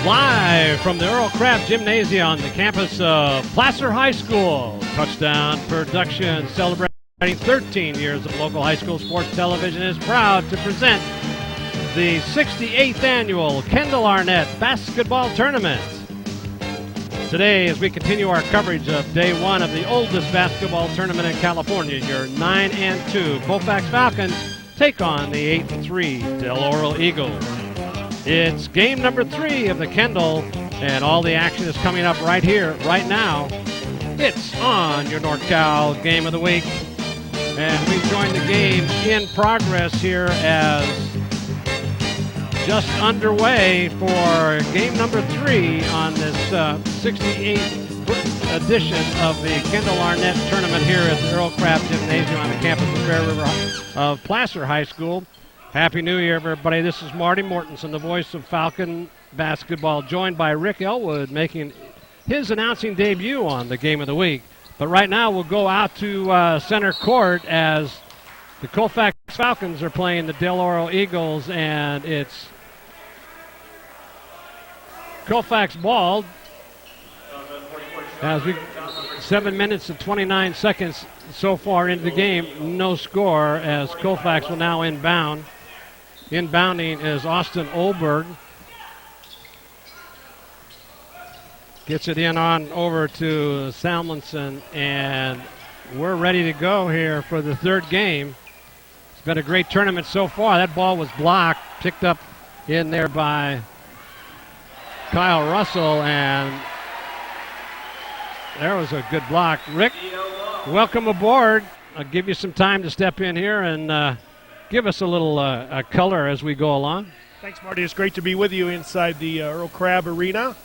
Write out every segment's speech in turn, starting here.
Live from the Earl Crabb Gymnasium on the campus of Placer High School. Touchdown Production, celebrating 13 years of local high school sports television, is proud to present the 68th annual Kendall Arnett basketball tournament. Today, as we continue our coverage of day one of the oldest basketball tournament in California, your 9-2 Colfax Falcons take on the 8-3 Oro Eagles. It's game number 3 of the Kendall, and all the action is coming up right here, right now. It's on your NorCal Game of the Week. And we join the game in progress here as just underway for game number 3 on this 68th edition of the Kendall Arnett tournament here at the Earl Crabb Gymnasium on the campus of Fair River of Placer High School. Happy New Year, everybody. This is Marty Mortensen, the voice of Falcon basketball, joined by Rick Ellwood, making his announcing debut on the Game of the Week. But right now we'll go out to center court as the Colfax Falcons are playing the Oro Eagles, and it's Colfax ball as we 7 minutes and 29 seconds so far into the game. No score as Colfax will now inbound. Inbounding is Austin Olberg. Gets it in on over to Salmonson, and we're ready to go here for the third game. It's been a great tournament so far. That ball was blocked, picked up in there by Kyle Russell, and there was a good block. Rick, welcome aboard. I'll give you some time to step in here and give us a little color as we go along. Thanks, Marty. It's great to be with you inside the Earl Crabb Arena.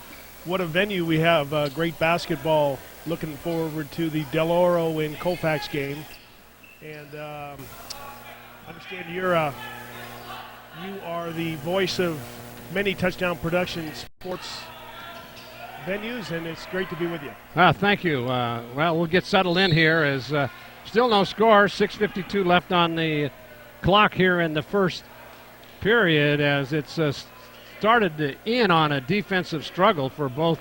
What a venue we have. Great basketball. Looking forward to the Del Oro and Colfax game. And I understand you are the voice of many touchdown production sports venues, and it's great to be with you. Thank you. Well, we'll get settled in here as still no score. 6:52 left on the clock here in the first period as it's started in on a defensive struggle for both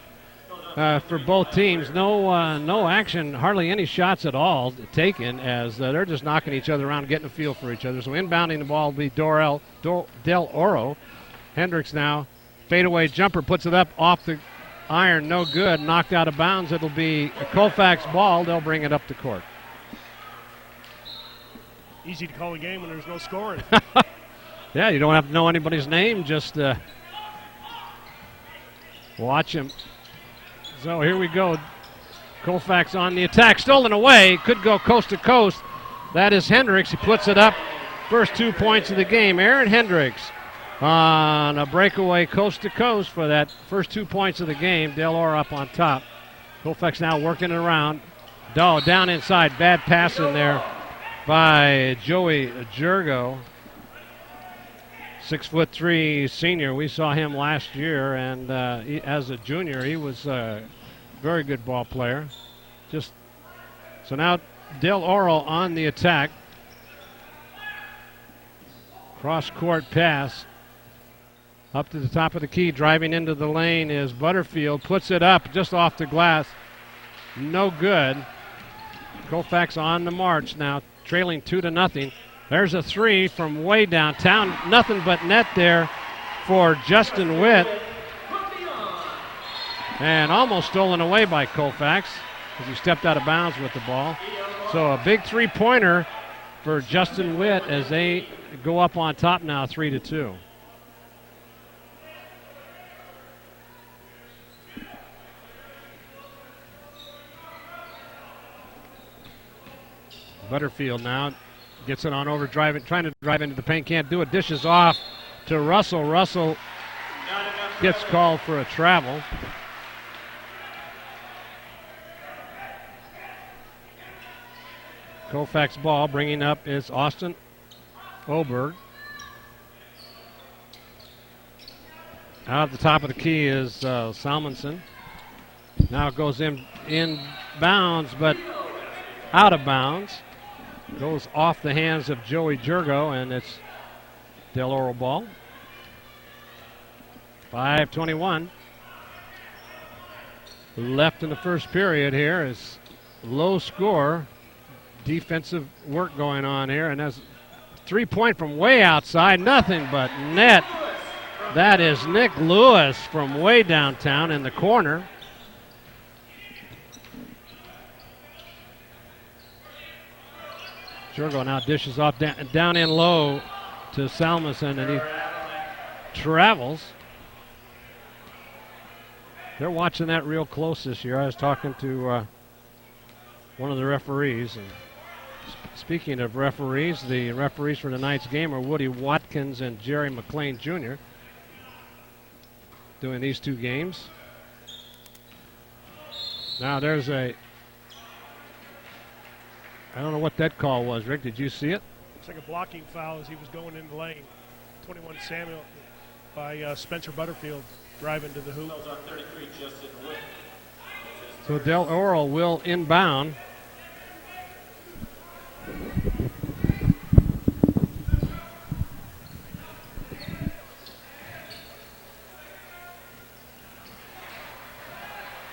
teams. No action, hardly any shots at all taken as they're just knocking each other around, getting a feel for each other. So inbounding the ball will be Del Oro. Hendricks now, fadeaway jumper, puts it up off the iron, no good, knocked out of bounds. It'll be a Colfax ball. They'll bring it up to court. Easy to call a game when there's no scoring. Yeah, you don't have to know anybody's name, just watch him. So here we go. Colfax on the attack, stolen away, could go coast to coast. That is Hendricks. He puts it up. First 2 points of the game. Aaron Hendricks on a breakaway coast to coast for that first 2 points of the game. Del Oro up on top. Colfax now working it around. Down inside. Bad pass in there by Joey Jurgo. 6'3" senior. We saw him last year, and as a junior, he was a very good ball player. So now Del Oro on the attack. Cross-court pass. Up to the top of the key, driving into the lane is Butterfield. Puts it up just off the glass. No good. Colfax on the march now, trailing 2-0. There's a 3 from way downtown. Nothing but net there for Justin Witt. And almost stolen away by Colfax as he stepped out of bounds with the ball. So a big 3-pointer for Justin Witt as they go up on top now, 3-2. Butterfield now gets it on over, trying to drive into the paint, can't do it. Dishes off to Russell. Russell gets called for a travel. Colfax ball, bringing up is Austin Olberg. Out at the top of the key is Salmonson. Now it goes in bounds, but out of bounds. Goes off the hands of Joey Jurgo, and it's Del Oro ball. 5:21. left in the first period here. Is low score. Defensive work going on here, and that's 3-point from way outside. Nothing but net. That is Nick Lewis from way downtown in the corner. Jurgo now dishes off down in low to Salmonson, and he travels. They're watching that real close this year. I was talking to one of the referees. And speaking of referees, the referees for tonight's game are Woody Watkins and Jerry McLean Jr. doing these two games. Now there's I don't know what that call was, Rick. Did you see it? It's like a blocking foul as he was going in the lane. 21 Samuel by Spencer Butterfield driving to the hoop. So Del Oro will inbound.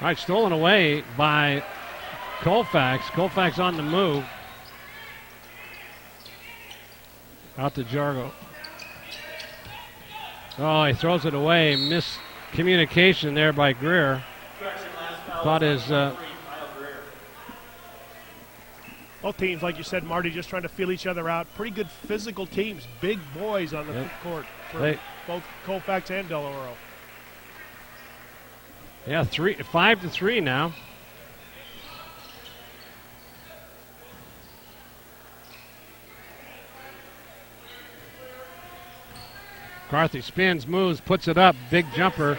All right, stolen away by Colfax. Colfax on the move. Out to Jargo. Oh, he throws it away. Miscommunication there by Greer. Thought his... Both teams, like you said, Marty, just trying to feel each other out. Pretty good physical teams. Big boys on the court for both Colfax and Del Oro. Yeah, 5-3 now. McCarthy spins, moves, puts it up. Big jumper.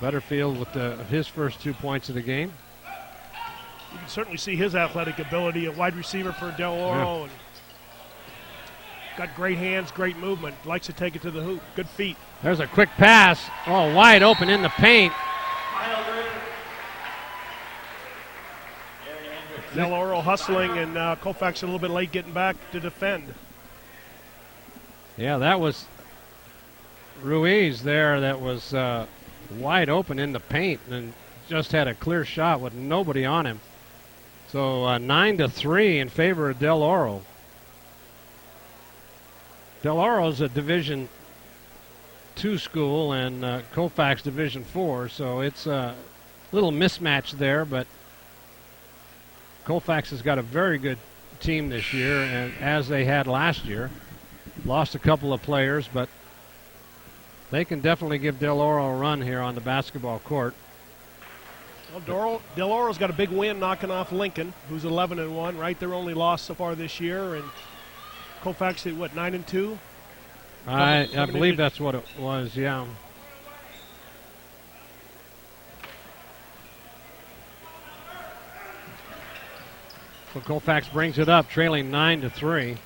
Butterfield with his first 2 points of the game. You can certainly see his athletic ability, a wide receiver for Del Oro. And got great hands, great movement. Likes to take it to the hoop. Good feet. There's a quick pass. Oh, wide open in the paint. Del Oro hustling, and Colfax a little bit late getting back to defend. Yeah, that was Ruiz there that was wide open in the paint and just had a clear shot with nobody on him. So 9-3 in favor of Del Oro. Del Oro's a Division II school and Colfax Division IV, so it's a little mismatch there, but Colfax has got a very good team this year, and as they had last year. Lost a couple of players, but they can definitely give Del Oro a run here on the basketball court. Well, Del Oro's got a big win knocking off Lincoln, who's 11-1, right? Their only loss so far this year, and Colfax at what, 9-2? I believe that's what it was, yeah. So Colfax brings it up, trailing 9-3.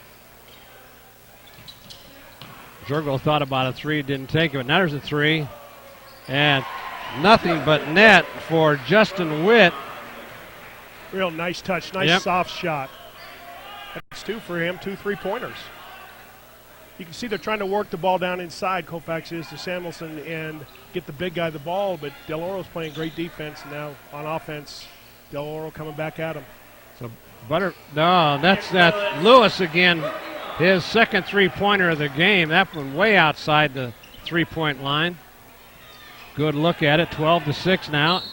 Jurgo thought about a three, didn't take it, but now there's a three. And nothing but net for Justin Witt. Real nice touch, nice soft shot. That's two for him, 2 3-pointers. You can see they're trying to work the ball down inside, Colfax is, to Samuelson, and get the big guy the ball, but Del Oro's playing great defense now on offense. Del Oro coming back at him. So that's Lewis again. His second 3-pointer of the game. That one way outside the 3-point line. Good look at it. 12-6 now.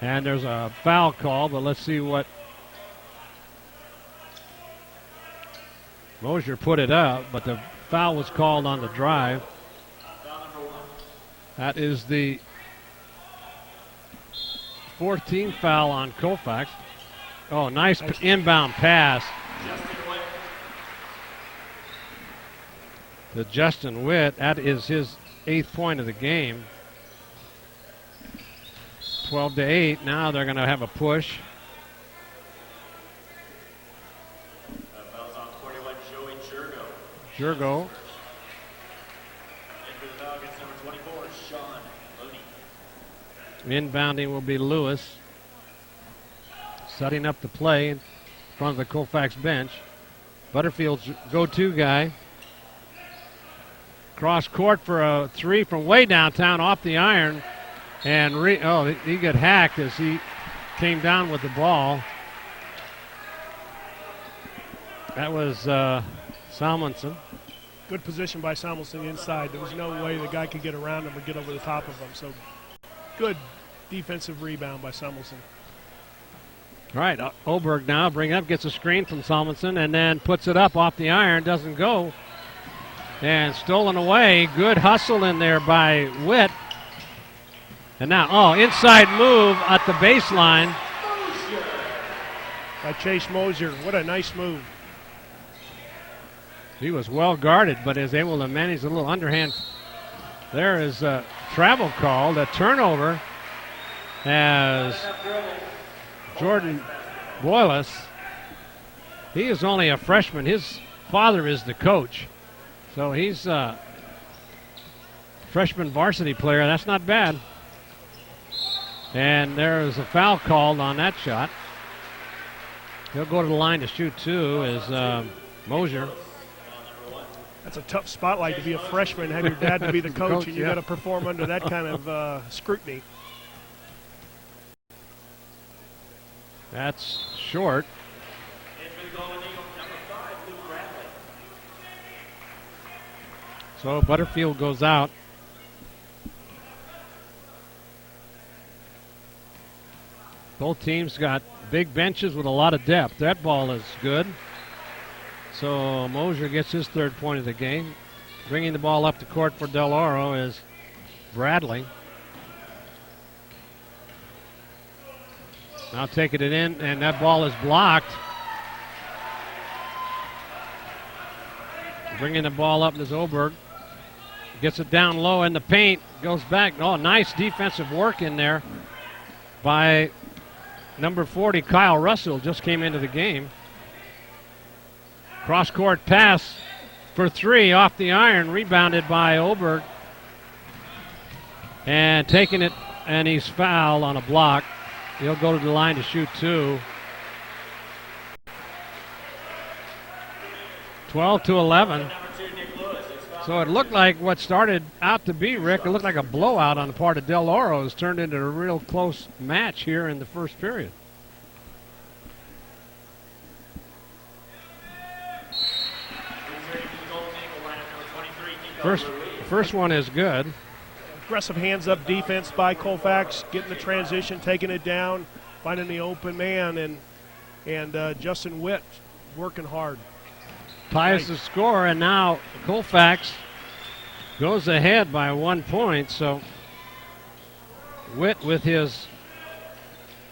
And there's a foul call, but let's see what. Mosier put it up, but the foul was called on the drive. That is the 14th foul on Colfax. Oh, nice inbound pass to Justin Witt. That is his 8th point of the game. 12-8. Now they're going to have a push. Jurgo. Inbounding will be Lewis. Setting up the play. front of the Colfax bench. Butterfield's go-to guy. Cross court for a three from way downtown off the iron. And he got hacked as he came down with the ball. That was Salmonson. Good position by Salmonson inside. There was no way the guy could get around him or get over the top of him. So good defensive rebound by Salmonson. All right, Oberg now bring up, gets a screen from Salmonson, and then puts it up off the iron, doesn't go. And stolen away. Good hustle in there by Witt. And now, inside move at the baseline. By Chase Mosier. What a nice move. He was well guarded, but is able to manage a little underhand. There is a travel called, a turnover, as Jordan Boyles. He is only a freshman. His father is the coach. So he's a freshman varsity player. That's not bad. And there is a foul called on that shot. He'll go to the line to shoot two is Mosier. That's a tough spotlight to be a freshman, have your dad to be the coach, and you got to perform under that kind of scrutiny. That's short. So Butterfield goes out. Both teams got big benches with a lot of depth. That ball is good. So Mosier gets his third point of the game. Bringing the ball up the court for Del Oro is Bradley. Now taking it in, and that ball is blocked. Bringing the ball up is Oberg. Gets it down low in the paint, goes back. Oh, nice defensive work in there by number 40, Kyle Russell, just came into the game. Cross-court pass for three off the iron, rebounded by Oberg. And taking it, and he's fouled on a block. He'll go to the line to shoot two. 12-11. So it looked like what started out to be, Rick, it looked like a blowout on the part of Del Oro. It's turned into a real close match here in the first period. First one is good. Aggressive hands-up defense by Colfax, getting the transition, taking it down, finding the open man, and Justin Witt working hard. Ties the score, and now Colfax goes ahead by 1 point. So Witt with his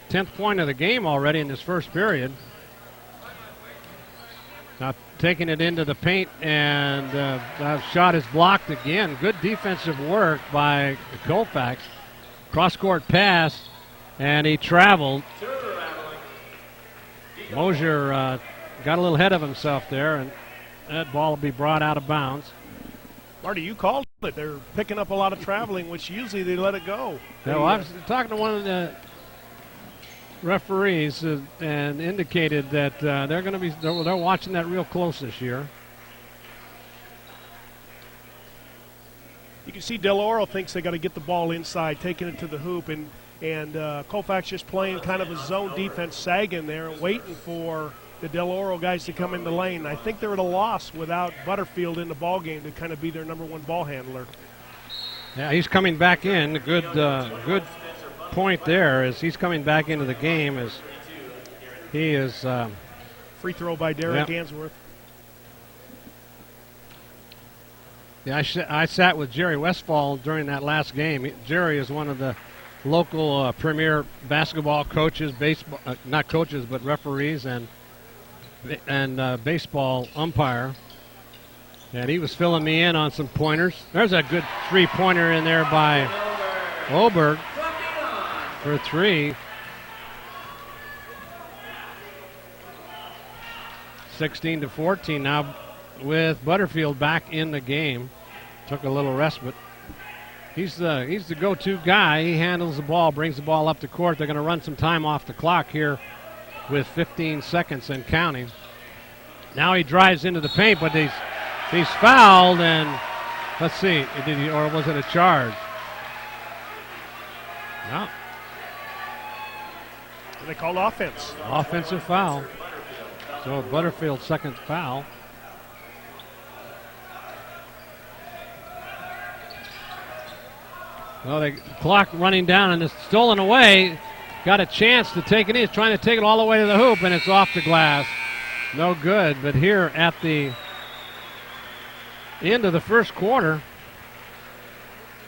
10th point of the game already in this first period. Now taking it into the paint, and that shot is blocked again. Good defensive work by Colfax. Cross-court pass, and he traveled. Mosier got a little ahead of himself there, and that ball will be brought out of bounds. Marty, you called it. They're picking up a lot of traveling, which usually they let it go. No, I was talking to one of the referees and indicated that they're watching that real close this year. You can see Del Oro thinks they got to get the ball inside, taking it to the hoop, and Colfax just playing kind of a zone defense, sagging there and waiting for the Del Oro guys to come in the lane. I think they're at a loss without Butterfield in the ball game to kind of be their number one ball handler. Yeah, he's coming back in. Good point there as he's coming back into the game as he is. Free throw by Derek Answorth. Yeah, I sat with Jerry Westfall during that last game. Jerry is one of the local premier basketball coaches, not coaches, but referees and baseball umpire. And he was filling me in on some pointers. There's a good three-pointer in there by Oberg for three. 16-14 now with Butterfield back in the game. Took a little respite. He's the go-to guy. He handles the ball, brings the ball up the court. They're going to run some time off the clock here with 15 seconds and counting. Now he drives into the paint, but he's fouled, and let's see, or was it a charge? No. They called offense. Offensive foul. So Butterfield's second foul. Well, the clock running down, and it's stolen away. Got a chance to take it in. He's trying to take it all the way to the hoop, and it's off the glass. No good. But here at the end of the first quarter,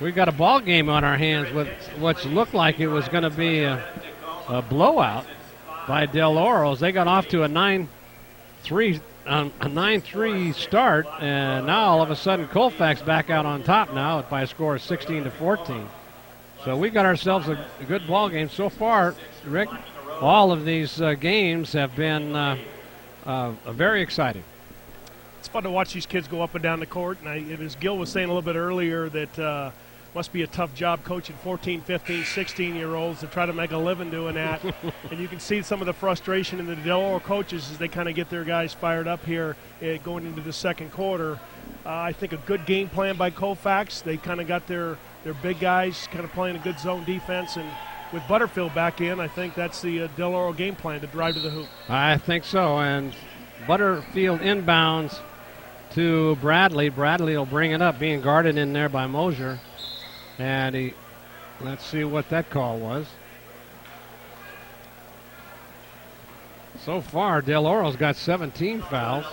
we've got a ball game on our hands with what looked like it was going to be a blowout by Del Oro. They got off to a 9-3 start, and now all of a sudden Colfax back out on top now by a score of 16-14. So we got ourselves a good ball game so far, Rick. All of these games have been very exciting. It's fun to watch these kids go up and down the court, and as Gil was saying a little bit earlier, that must be a tough job coaching 14, 15, 16-year-olds to try to make a living doing that. And you can see some of the frustration in the Del Oro coaches as they kind of get their guys fired up here going into the second quarter. I think a good game plan by Colfax. They kind of got their big guys kind of playing a good zone defense, and with Butterfield back in, I think that's the Del Oro game plan to drive to the hoop. I think so, and Butterfield inbounds to Bradley. Bradley will bring it up, being guarded in there by Mosier. And let's see what that call was. So far, Del Oro's got 17 fouls.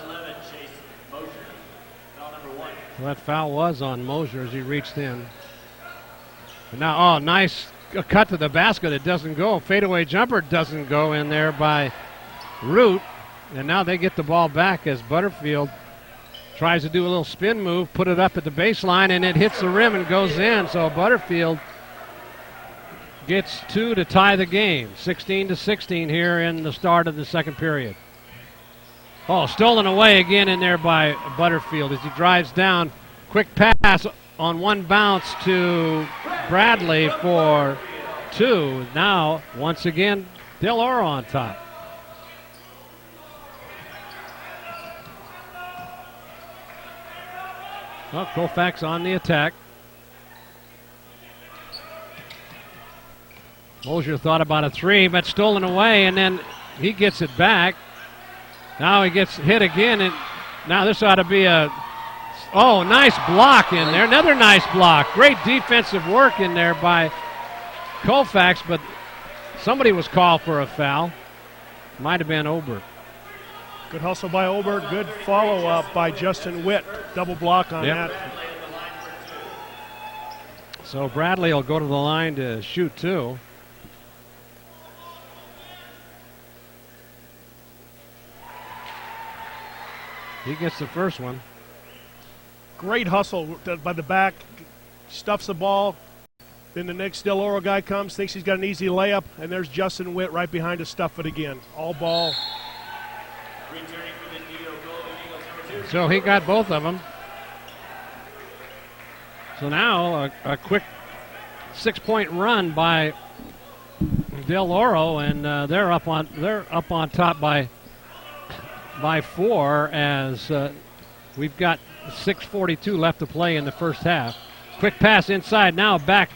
So that foul was on Mosier as he reached in. And now, nice cut to the basket. It doesn't go. Fadeaway jumper doesn't go in there by Root. And now they get the ball back as Butterfield tries to do a little spin move, put it up at the baseline, and it hits the rim and goes in. So Butterfield gets 2 to tie the game. 16-16 here in the start of the second period. Stolen away again in there by Butterfield as he drives down. Quick pass on one bounce to Bradley for 2. Now, once again, Del Oro on top. Well, Colfax on the attack. Mosier thought about a 3, but stolen away, and then he gets it back. Now he gets hit again, and now this ought to be nice block in there. Another nice block. Great defensive work in there by Colfax, but somebody was called for a foul. Might have been Obert. Good hustle by Obert. Good follow-up by Justin Witt. Double block on that. So Bradley will go to the line to shoot 2. He gets the first one. Great hustle by the back. Stuffs the ball. Then the next Del Oro guy comes, thinks he's got an easy layup, and there's Justin Witt right behind to stuff it again. All ball. So he got both of them. So now a quick 6-point run by Del Oro, and they're up on top by 4 as we've got 6:42 left to play in the first half. Quick pass inside, now back,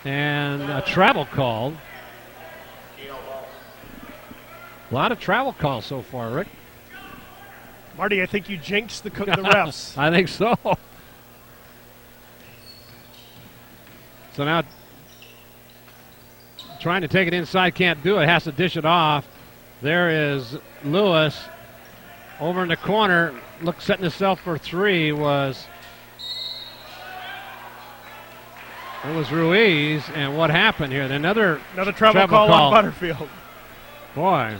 and a travel called. A lot of travel calls so far, Rick. Marty, I think you jinxed the refs. I think so. So now trying to take it inside, can't do it, has to dish it off. There is Lewis over in the corner, setting himself for 3 it was Ruiz, and what happened here? Another travel call on Butterfield. Boy.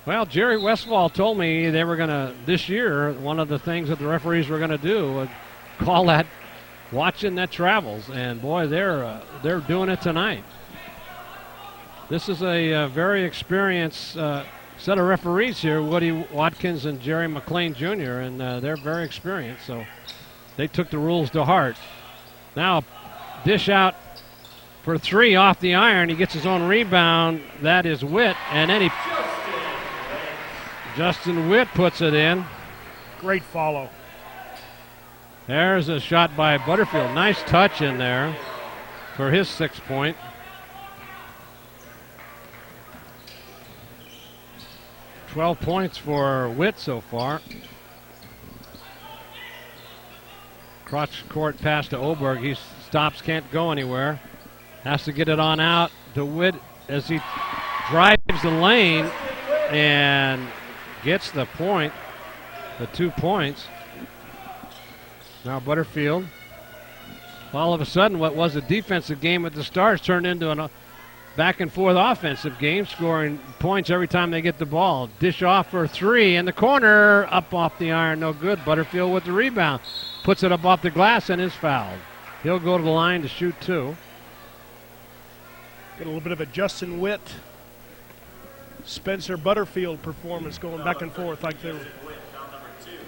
Well, Jerry Westfall told me they were going to, this year, one of the things that the referees were going to do was call that watching that travels, and boy, they're doing it tonight. This is a very experienced set of referees here, Woody Watkins and Jerry McLean Jr., and they're very experienced, so they took the rules to heart. Now, dish out for three off the iron. He gets his own rebound. That is Witt. And then Justin Witt puts it in. Great follow. There's a shot by Butterfield. Nice touch in there for his 6 point. $12 points for Witt so far. Cross court pass to Oberg. He stops, can't go anywhere. Has to get it on out to Witt as he drives the lane and gets the point, the 2 points. Now Butterfield. All of a sudden, what was a defensive game at the start turned into a back and forth offensive game, scoring points every time they get the ball. Dish off for three in the corner, up off the iron, no good. Butterfield with the rebound. Puts it up off the glass and is fouled. He'll go to the line to shoot two. Get a little bit of a Justin Witt, Spencer Butterfield performance going back and forth like they're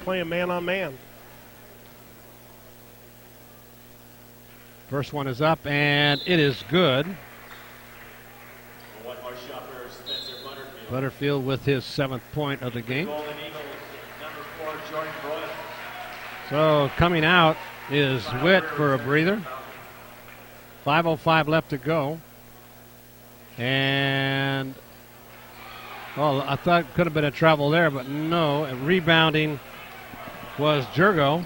playing man on man. First one is up and it is good. Butterfield with his 7th point of the game. So coming out is Witt for a breather. 5:05 left to go. And, well, I thought it could have been a travel there, but no. And rebounding was Jurgo.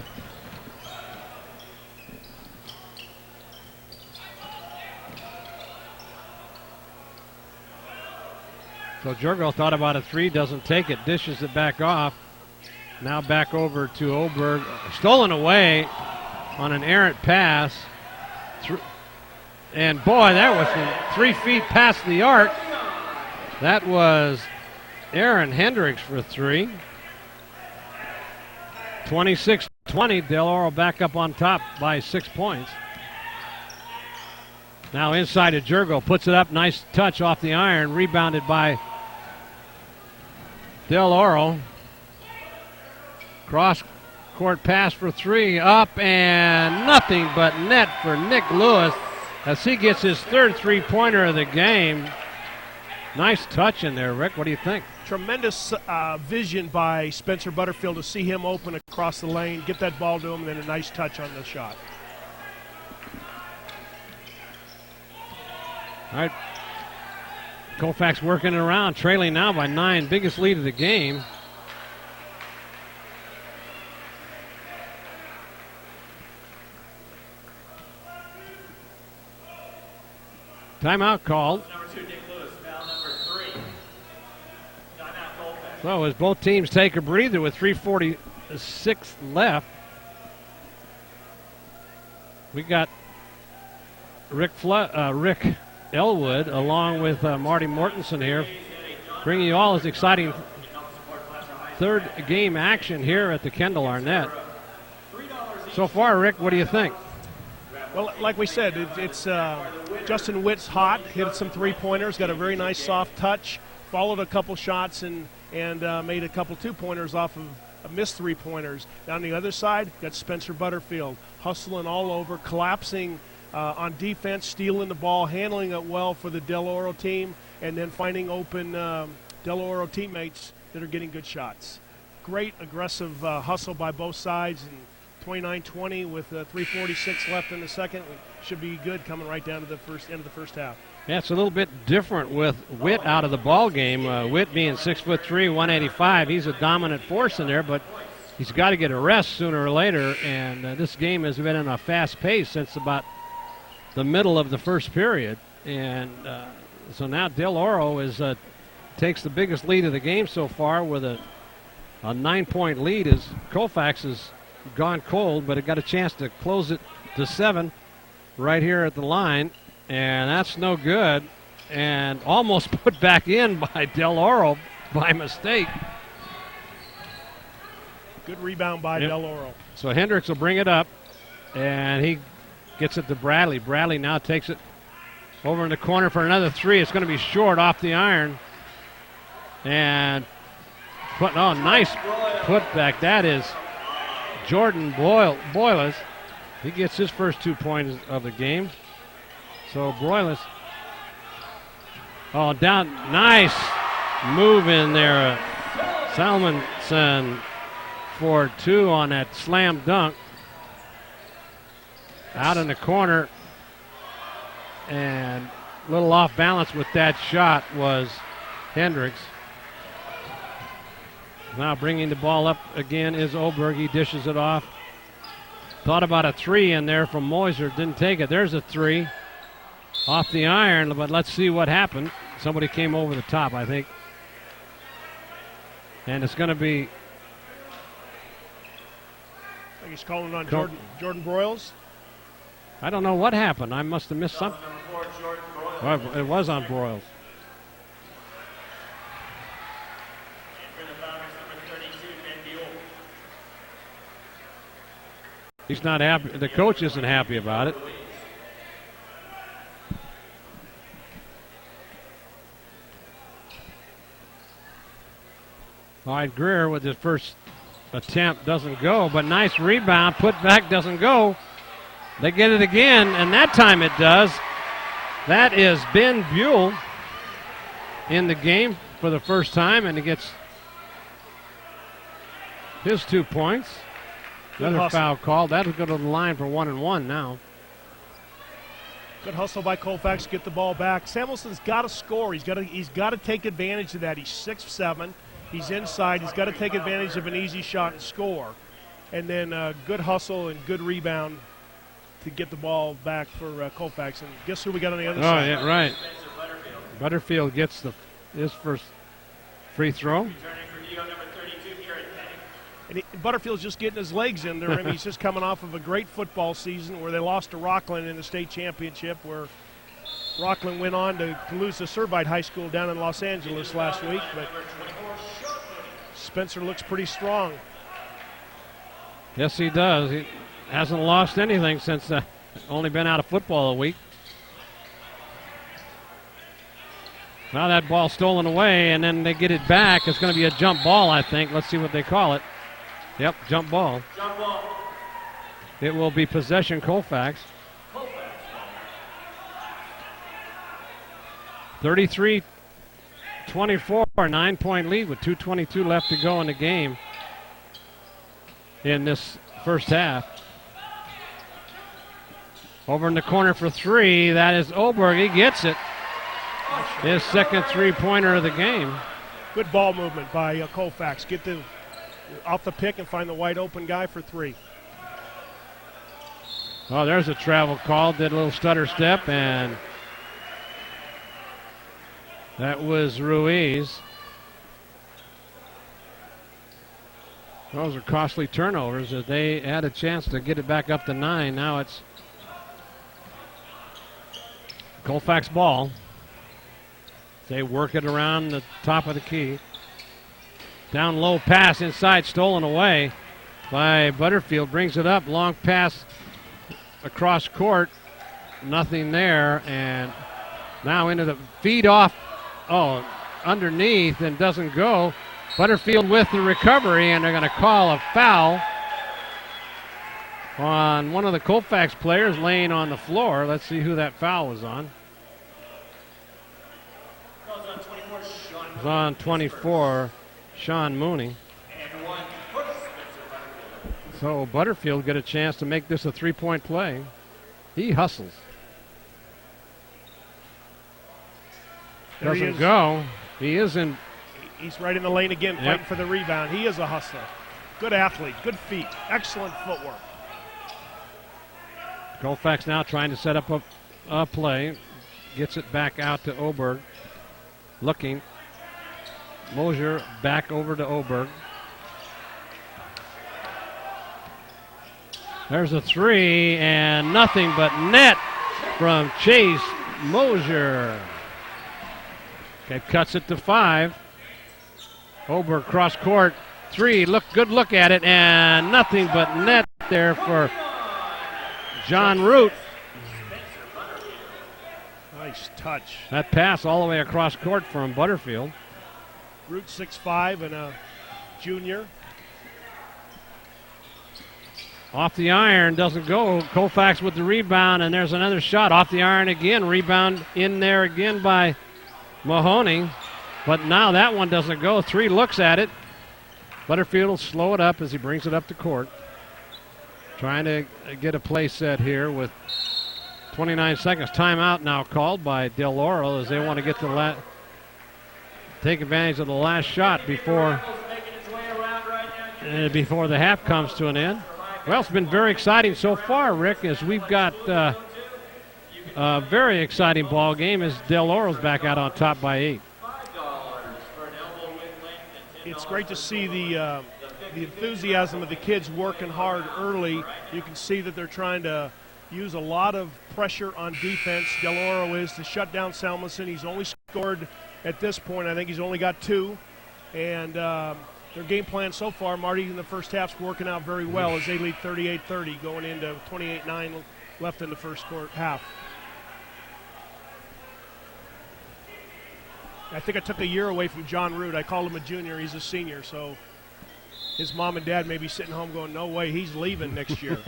So Jurgo thought about a three, doesn't take it, dishes it back off. Now back over to Oberg. Stolen away on an errant pass. And boy, that was from 3 feet past the arc. That was Aaron Hendricks for three. 26-20, Del Oro back up on top by 6 points. Now inside to Jurgo, puts it up, nice touch off the iron, rebounded by Del Oro. Cross court pass for three, up and nothing but net for Nick Lewis as he gets his 3rd three-pointer of the game. Nice touch in there, Rick. What do you think? Tremendous vision by Spencer Butterfield to see him open across the lane, get that ball to him, and then a nice touch on the shot. All right. Colfax working it around, trailing now by 9. Biggest lead of the game. Timeout called. So as both teams take a breather with 3:46 left, we got Rick Ellwood along with Marty Mortensen here, bringing you all this exciting 3rd game action here at the Kendall Arnett. So far, Rick, what do you think? Well, like we said, it's Justin Witt's hot, hit some three-pointers, got a very nice soft touch, followed a couple shots and made a couple two-pointers off of missed three-pointers. Down the other side, got Spencer Butterfield hustling all over, collapsing on defense, stealing the ball, handling it well for the Del Oro team, and then finding open Del Oro teammates that are getting good shots. Great aggressive hustle by both sides, and 29-20 with 3:46 left in the second. Should be good coming right down to the end of the first half. Yeah, it's a little bit different with Witt out of the ball game. Witt being 6'3", 185, he's a dominant force in there, but he's got to get a rest sooner or later. And this game has been in a fast pace since about the middle of the first period, and so now Del Oro takes the biggest lead of the game so far with a 9-point lead as Colfax has gone cold, but it got a chance to close it to 7 right here at the line, and that's no good, and almost put back in by Del Oro by mistake. Good rebound by Del Oro. So Hendricks will bring it up, and he gets it to Bradley. Bradley now takes it over in the corner for another three. It's going to be short off the iron. And nice putback. That is Jordan Boyles. He gets his first 2 points of the game. So Broyles. Oh, down. Nice move in there. Salmonson for 2 on that slam dunk. Out in the corner. And a little off balance with that shot was Hendricks. Now bringing the ball up again is Oberg. He dishes it off. Thought about a 3 in there from Moser. Didn't take it. There's a 3 off the iron, but let's see what happened. Somebody came over the top, I think. And it's going to be... I think he's calling on Jordan Broyles. I don't know what happened. I must have missed something. Well, it was on Broyles. He's not happy. The coach isn't happy about it. All right, Greer with his first attempt doesn't go, but nice rebound. Put back doesn't go. They get it again, and that time it does. That is Ben Buell in the game for the first time, and he gets his 2 points. Another foul called. That'll go to the line for 1-1 now. Good hustle by Colfax to get the ball back. Samuelson's got to score. He's got to take advantage of that. He's 6'7". He's inside. He's got to take advantage of an easy shot and score. And then good hustle and good rebound to get the ball back for Colfax. And guess who we got on the other side? Oh, yeah, right. Butterfield gets his first free throw. And Butterfield's just getting his legs in there. I mean, he's just coming off of a great football season where they lost to Rockland in the state championship, where Rockland went on to lose to Servite High School down in Los Angeles last week. But Spencer looks pretty strong. Yes, he does. He hasn't lost anything since only been out of football a week. Now that ball stolen away, and then they get it back. It's going to be a jump ball, I think. Let's see what they call it. Yep, jump ball. Jump ball. It will be possession Colfax. 33-24, 9-point lead with 2:22 left to go in the game in this first half. Over in the corner for 3, that is Oberg. He gets it. His second three-pointer of the game. Good ball movement by Colfax. Get off the pick and find the wide open guy for 3. Oh, there's a travel call. Did a little stutter step, and that was Ruiz. Those are costly turnovers as they had a chance to get it back up to 9. Now it's Colfax ball. They work it around the top of the key. Down low pass inside, stolen away by Butterfield. Brings it up, long pass across court. Nothing there, and now into the feed off. Oh, underneath and doesn't go. Butterfield with the recovery, and they're going to call a foul on one of the Colfax players laying on the floor. Let's see who that foul was on. It was on 24, Sean Mooney. So Butterfield get a chance to make this a 3-point play. He hustles. Doesn't go. He is in. He's right in the lane again, fighting for the rebound. He is a hustler. Good athlete, good feet, excellent footwork. Colfax now trying to set up a play. Gets it back out to Oberg. Looking. Mosier back over to Oberg. There's a 3, and nothing but net from Chase Mosier. It cuts it to 5. Oberg cross court, 3. Good look at it, and nothing but net there for John Root. Nice touch. That pass all the way across court from Butterfield. Root 6'5" and a junior. Off the iron, doesn't go. Colfax with the rebound, and there's another shot. Off the iron again, rebound in there again by Mahoney. But now that one doesn't go. 3 looks at it. Butterfield will slow it up as he brings it up to court. Trying to get a play set here with 29 seconds. Timeout now called by Del Oro as they want to get to take advantage of the last shot before the half comes to an end. Well, it's been very exciting so far, Rick, as we've got a very exciting ball game as Del Oro's back out on top by 8. It's great to see the enthusiasm of the kids working hard early. You can see that they're trying to use a lot of pressure on defense. Del Oro is to shut down Salmonson. He's only scored at this point. I think he's only got 2. And their game plan so far, Marty, in the first half's working out very well as they lead 38-30 going into 28-9 left in the first half. I think I took a year away from John Root. I called him a junior. He's a senior, so his mom and dad may be sitting home going, no way, he's leaving next year.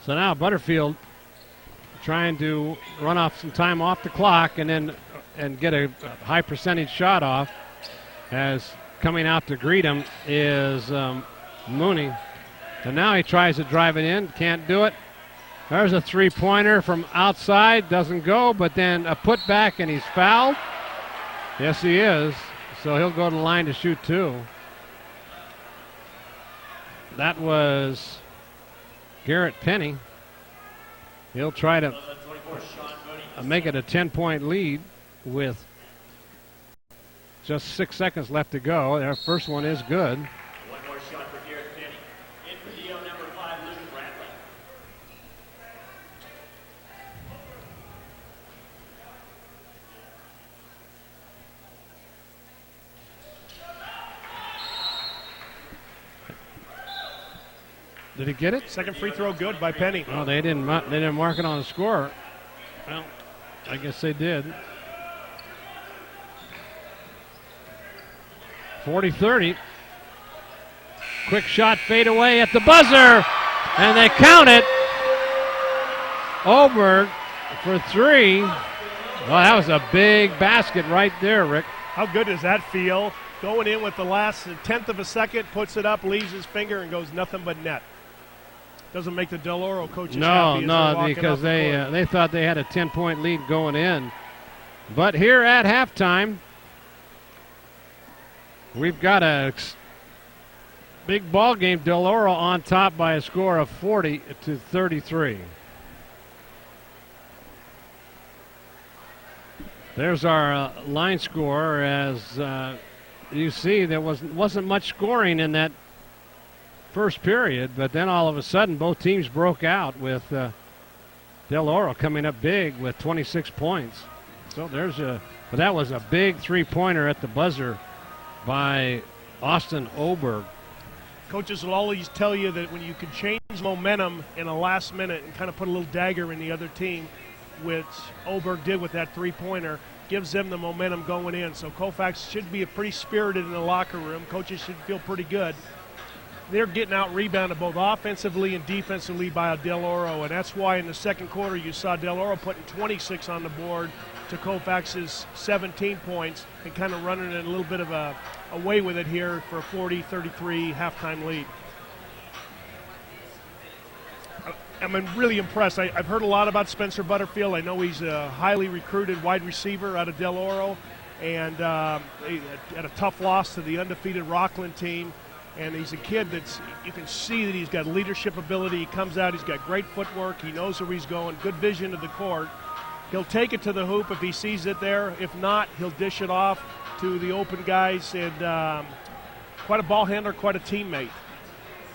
So now Butterfield trying to run off some time off the clock and get a high percentage shot off, as coming out to greet him is Mooney. And now he tries to drive it in, can't do it. There's a 3-pointer from outside, doesn't go, but then a putback and he's fouled. Yes, he is. So he'll go to the line to shoot 2. That was Garrett Penny. He'll try to make it a 10-point lead with just 6 seconds left to go. Their first one is good. One more shot for Garrett Penny. In for DO number 5, Luke Bradley. Did he get it? Second free throw good by Penny. Oh, they didn't mark it on the score. Well, I guess they did. 40-30. Quick shot, fade away at the buzzer, and they count it. Oberg for 3. Well, that was a big basket right there, Rick. How good does that feel? Going in with the last 1/10 of a second, puts it up, leaves his finger, and goes nothing but net. Doesn't make the Del Oro coaches happy. No, because they thought they had a 10-point lead going in. But here at halftime, we've got a big ball game. Del Oro on top by a score of 40-33. There's our line score. As you see, there wasn't much scoring in that first period, but then all of a sudden both teams broke out with Del Oro coming up big with 26 points. So but that was a big 3-pointer at the buzzer by Austin Oberg. Coaches will always tell you that when you can change momentum in a last minute and kind of put a little dagger in the other team, which Oberg did with that 3-pointer, gives them the momentum going in. So Colfax should be pretty spirited in the locker room. Coaches should feel pretty good. They're getting out rebounded both offensively and defensively by Del Oro, and that's why in the second quarter you saw Del Oro putting 26 on the board to Colfax's 17 points and kind of running a little bit of away with it here for a 40-33 halftime lead. I'm really impressed. I've heard a lot about Spencer Butterfield. I know he's a highly recruited wide receiver out of Del Oro, and he had a tough loss to the undefeated Rockland team. And he's a kid you can see that he's got leadership ability. He comes out, he's got great footwork. He knows where he's going, good vision of the court. He'll take it to the hoop if he sees it there. If not, he'll dish it off to the open guys. And quite a ball handler, quite a teammate.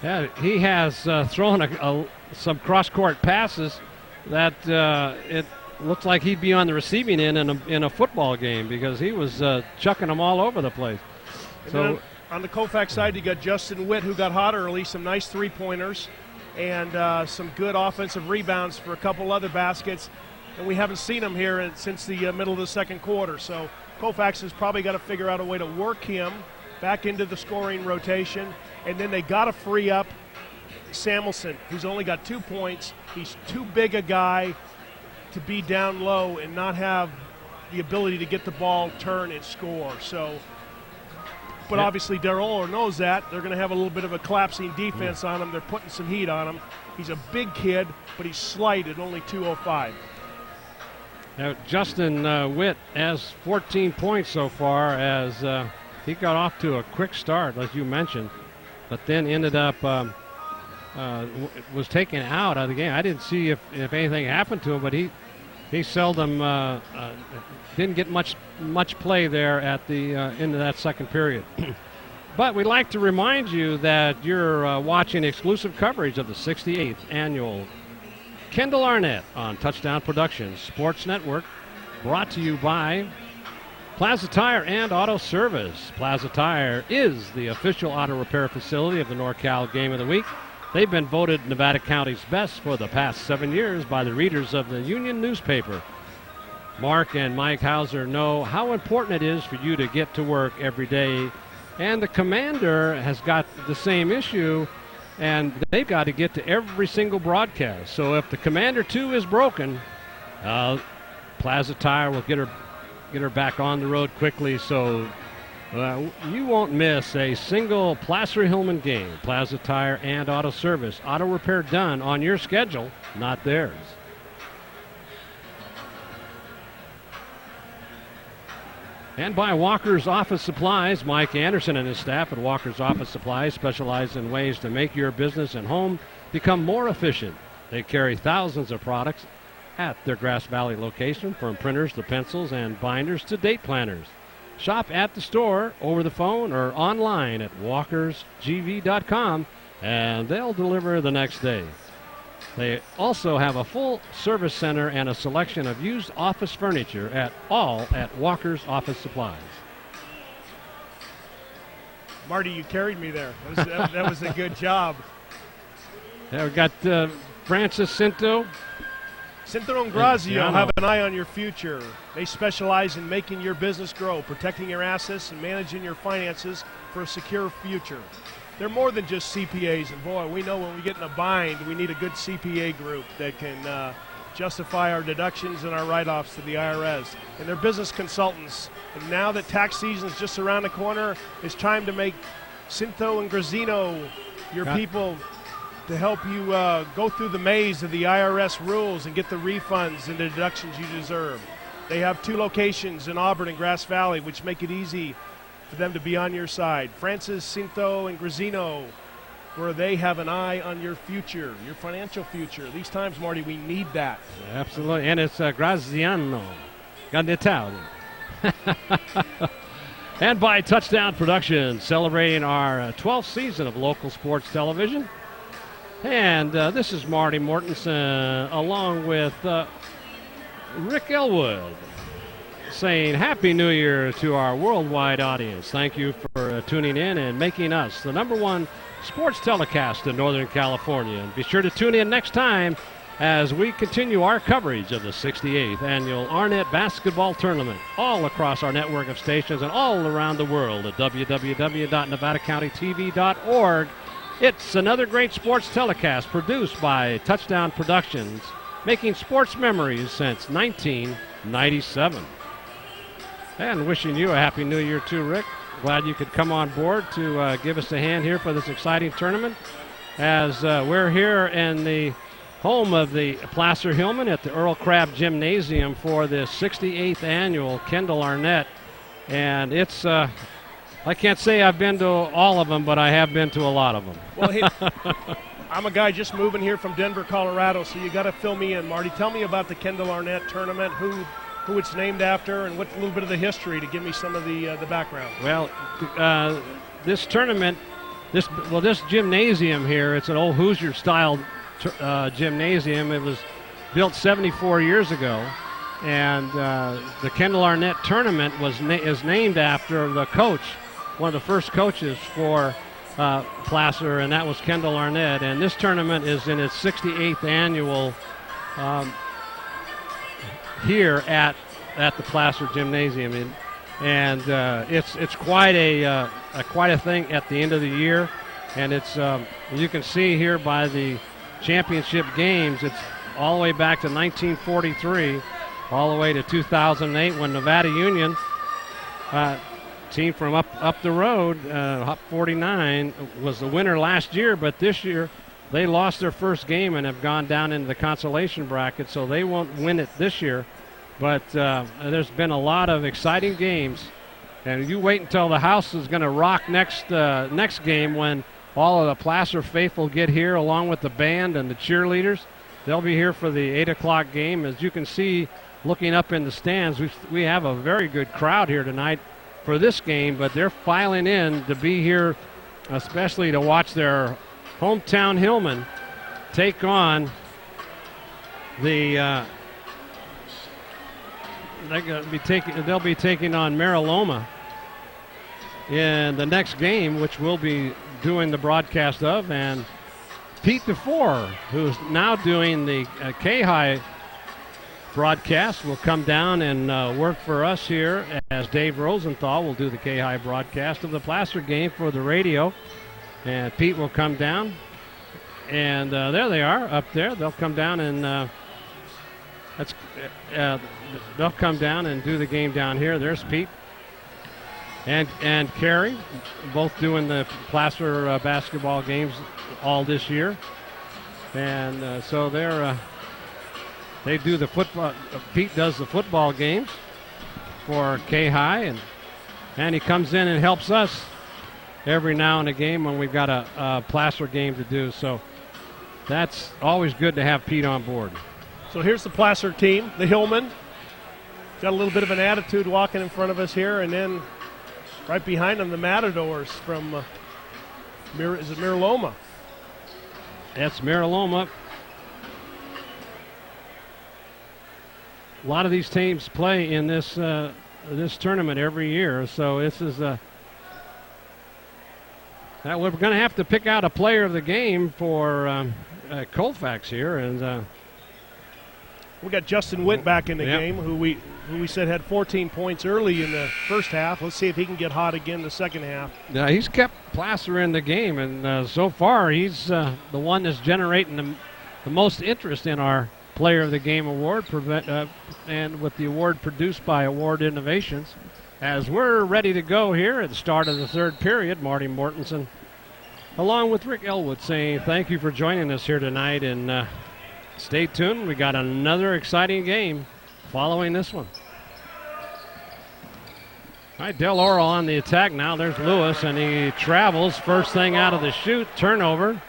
Yeah, he has thrown some cross-court passes that it looks like he'd be on the receiving end in a football game, because he was chucking them all over the place. So. On the Colfax side, you got Justin Witt, who got hot early, some nice 3-pointers, and some good offensive rebounds for a couple other baskets. And we haven't seen him here since the middle of the second quarter. So Colfax has probably got to figure out a way to work him back into the scoring rotation, and then they got to free up Samuelson, who's only got 2 points. He's too big a guy to be down low and not have the ability to get the ball, turn, and score. So, but obviously Darrell knows that. They're going to have a little bit of a collapsing defense on him. They're putting some heat on him. He's a big kid, but he's slight at only 205. Now, Justin Witt has 14 points so far as he got off to a quick start, as you mentioned, but then ended up was taken out of the game. I didn't see if anything happened to him, but he seldom didn't get much play there at the end of that second period. But we'd like to remind you that you're watching exclusive coverage of the 68th annual Kendall Arnett on Touchdown Productions Sports Network, brought to you by Plaza Tire and Auto Service. Plaza Tire is the official auto repair facility of the NorCal Game of the Week. They've been voted Nevada County's best for the past 7 years by the readers of the Union newspaper. Mark and Mike Hauser know how important it is for you to get to work every day, and the Commander has got the same issue, and they've got to get to every single broadcast. So if the Commander 2 is broken, Plaza Tire will get her back on the road quickly, so you won't miss a single Placer-Hillman game. Plaza Tire and Auto Service. Auto repair done on your schedule, not theirs. And by Walker's Office Supplies. Mike Anderson and his staff at Walker's Office Supplies specialize in ways to make your business and home become more efficient. They carry thousands of products at their Grass Valley location, from printers to pencils and binders to date planners. Shop at the store, over the phone, or online at walkersgv.com, and they'll deliver the next day. They also have a full service center and a selection of used office furniture at Walker's Office Supplies. Marty, you carried me there. That was a good job. Yeah, we got Francis Cinto. Cinto and Grazio have an eye on your future. They specialize in making your business grow, protecting your assets, and managing your finances for a secure future. They're more than just CPAs, and boy, we know when we get in a bind, we need a good CPA group that can justify our deductions and our write-offs to the IRS. And they're business consultants. And now that tax season is just around the corner, it's time to make Cinto and Grazino your people to help you go through the maze of the IRS rules and get the refunds and the deductions you deserve. They have 2 locations in Auburn and Grass Valley, which make it easy for them to be on your side. Francis, Cinto, and Grazino, where they have an eye on your future, your financial future. These times, Marty, we need that. Absolutely, and it's Graziano. Got Italian. And by Touchdown Productions, celebrating our 12th season of local sports television. And this is Marty Mortensen along with Rick Ellwood, saying Happy New Year to our worldwide audience. Thank you for tuning in and making us the #1 sports telecast in Northern California. And be sure to tune in next time as we continue our coverage of the 68th Annual Arnett Basketball Tournament all across our network of stations and all around the world at www.nevadacountytv.org. It's another great sports telecast produced by Touchdown Productions, making sports memories since 1997. And wishing you a Happy New Year too, Rick. Glad you could come on board to give us a hand here for this exciting tournament, as we're here in the home of the Placer-Hillman at the Earl Crabb Gymnasium for the 68th annual Kendall Arnett. And it's, I can't say I've been to all of them, but I have been to a lot of them. Well, hey, I'm a guy just moving here from Denver, Colorado, so you got to fill me in, Marty. Tell me about the Kendall Arnett tournament, who it's named after, and what's a little bit of the history to give me some of the background. Well, this tournament, this gymnasium here, it's an old Hoosier-style gymnasium. It was built 74 years ago, and the Kendall Arnett tournament is named after the coach, one of the first coaches for Placer, and that was Kendall Arnett. And this tournament is in its 68th annual here at the Placer Gymnasium. And and it's quite a thing at the end of the year, and it's you can see here by the championship games, it's all the way back to 1943, all the way to 2008 when Nevada Union, team from up the road, Hop 49, was the winner last year, but this year they lost their first game and have gone down into the consolation bracket, so they won't win it this year. But there's been a lot of exciting games, and you wait until the house is going to rock next game when all of the Placer faithful get here along with the band and the cheerleaders. They'll be here for the 8 o'clock game. As you can see, looking up in the stands, we have a very good crowd here tonight for this game, but they're filing in to be here, especially to watch their hometown Hillman take on the they'll be taking on Mariloma in the next game, which we'll be doing the broadcast of. And Pete DeFore, who's now doing the K-High broadcast, will come down and work for us here, as Dave Rosenthal will do the K-High broadcast of the Placer game for the radio. And Pete will come down, and there they are up there. They'll come down and they'll come down and do the game down here. There's Pete and Carrie, both doing the Placer basketball games all this year. And so they do the football. Pete does the football games for K-High, and he comes in and helps us every now and again when we've got a Placer game to do. So that's always good to have Pete on board. So here's the Placer team, the Hillman. Got a little bit of an attitude walking in front of us here, and then right behind them, the Matadors from is it Mariloma? That's Mariloma. A lot of these teams play in this tournament every year, so this is now we're going to have to pick out a player of the game for Colfax here, and we got Justin Witt back in the Yep. game, who we said had 14 points early in the first half. Let's see if he can get hot again the second half. Yeah, he's kept Placer in the game, and so far he's the one that's generating the most interest in our Player of the Game award, and with the award produced by Award Innovations. As we're ready to go here at the start of the third period, Marty Mortensen, along with Rick Ellwood, saying thank you for joining us here tonight, and stay tuned. We got another exciting game following this one. All right, Del Oro on the attack now. There's Lewis, and he travels. First thing out of the chute, turnover.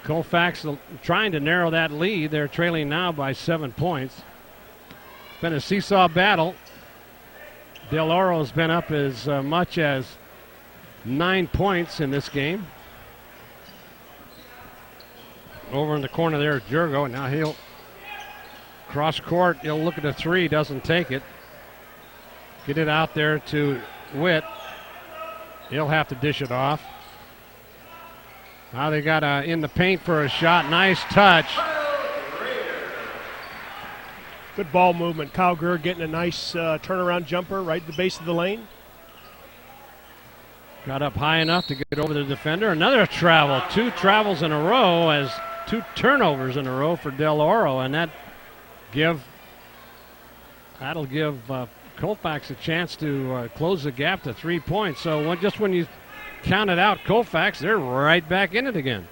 Colfax trying to narrow that lead. They're trailing now by 7 points. It's been a seesaw battle. Del Oro's been up as much as 9 points in this game. Over in the corner there is Jurgo. Now he'll cross court. He'll look at a three. Doesn't take it. Get it out there to Witt. He'll have to dish it off. Now they got in the paint for a shot. Nice touch. Good ball movement. Kyle Greer getting a nice turnaround jumper right at the base of the lane. Got up high enough to get over the defender. Another travel. 2 travels in a row, as 2 turnovers in a row for Del Oro, and that'll give Colfax a chance to close the gap to 3 points. So just when you count it out, Colfax, they're right back in it again.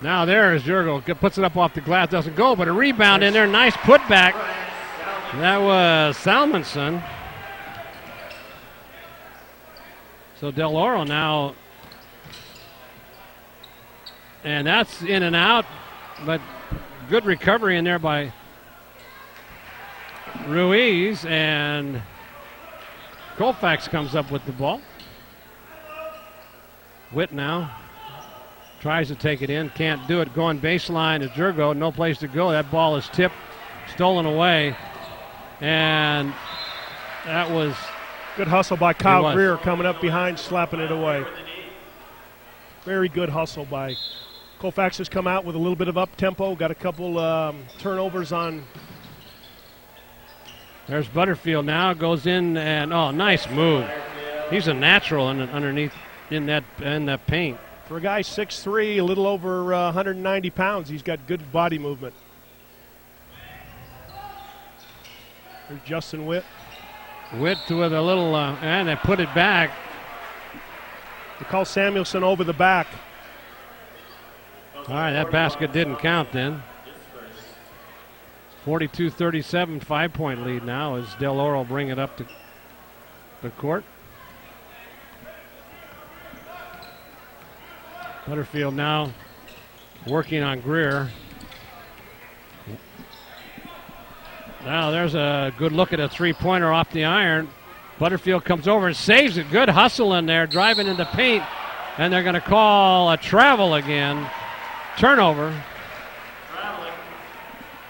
Now there's Jurgo, puts it up off the glass, doesn't go, but a rebound in there, nice putback. That was Salmonson. So Del Oro now, and that's in and out, but good recovery in there by Ruiz, and Colfax comes up with the ball. Witt now tries to take it in, can't do it. Going baseline is Jurgo, no place to go. That ball is tipped, stolen away, and that was good hustle by Kyle Greer coming up behind, slapping it away. Very good hustle by Colfax. Has come out with a little bit of up tempo, got a couple turnovers on There's Butterfield now, goes in, and oh, nice move. He's a natural underneath in that paint. For a guy 6'3", a little over 190 pounds, he's got good body movement. There's Justin Witt. Witt with a little, and they put it back. They call Samuelson over the back. All right, that basket didn't count then. 42-37, 5-point lead now as Del Oro bring it up to the court. Butterfield now working on Greer. Now there's a good look at a three-pointer off the iron. Butterfield comes over and saves it. Good hustle in there, driving into paint. And they're going to call a travel again. Turnover.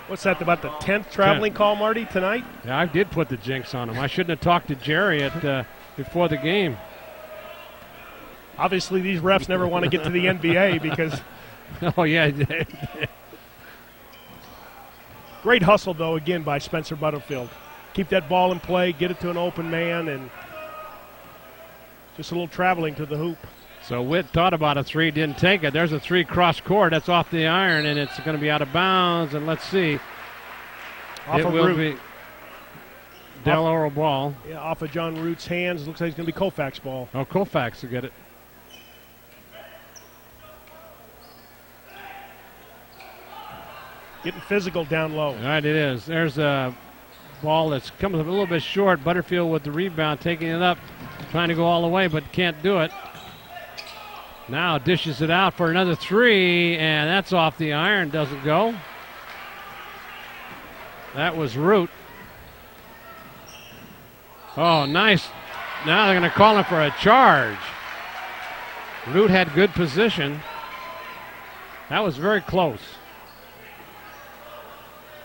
What's that, about the 10th traveling call, Marty, tonight? Yeah, I did put the jinx on him. I shouldn't have talked to Jerry before the game. Obviously, these refs never want to get to the NBA because... Oh, yeah. Great hustle, though, again, by Spencer Butterfield. Keep that ball in play, get it to an open man, and just a little traveling to the hoop. So Witt thought about a three, didn't take it. There's a three cross court. That's off the iron, and it's going to be out of bounds. And let's see. Off it of will Root. be Del Oro ball. Yeah, off of John Root's hands. Looks like it's going to be Colfax ball. Oh, Colfax will get it. Getting physical down low. All right, it is. There's a ball that's coming a little bit short. Butterfield with the rebound, taking it up, trying to go all the way, but can't do it. Now dishes it out for another three, and that's off the iron. Doesn't go. That was Root. Oh, nice. Now they're going to call him for a charge. Root had good position. That was very close.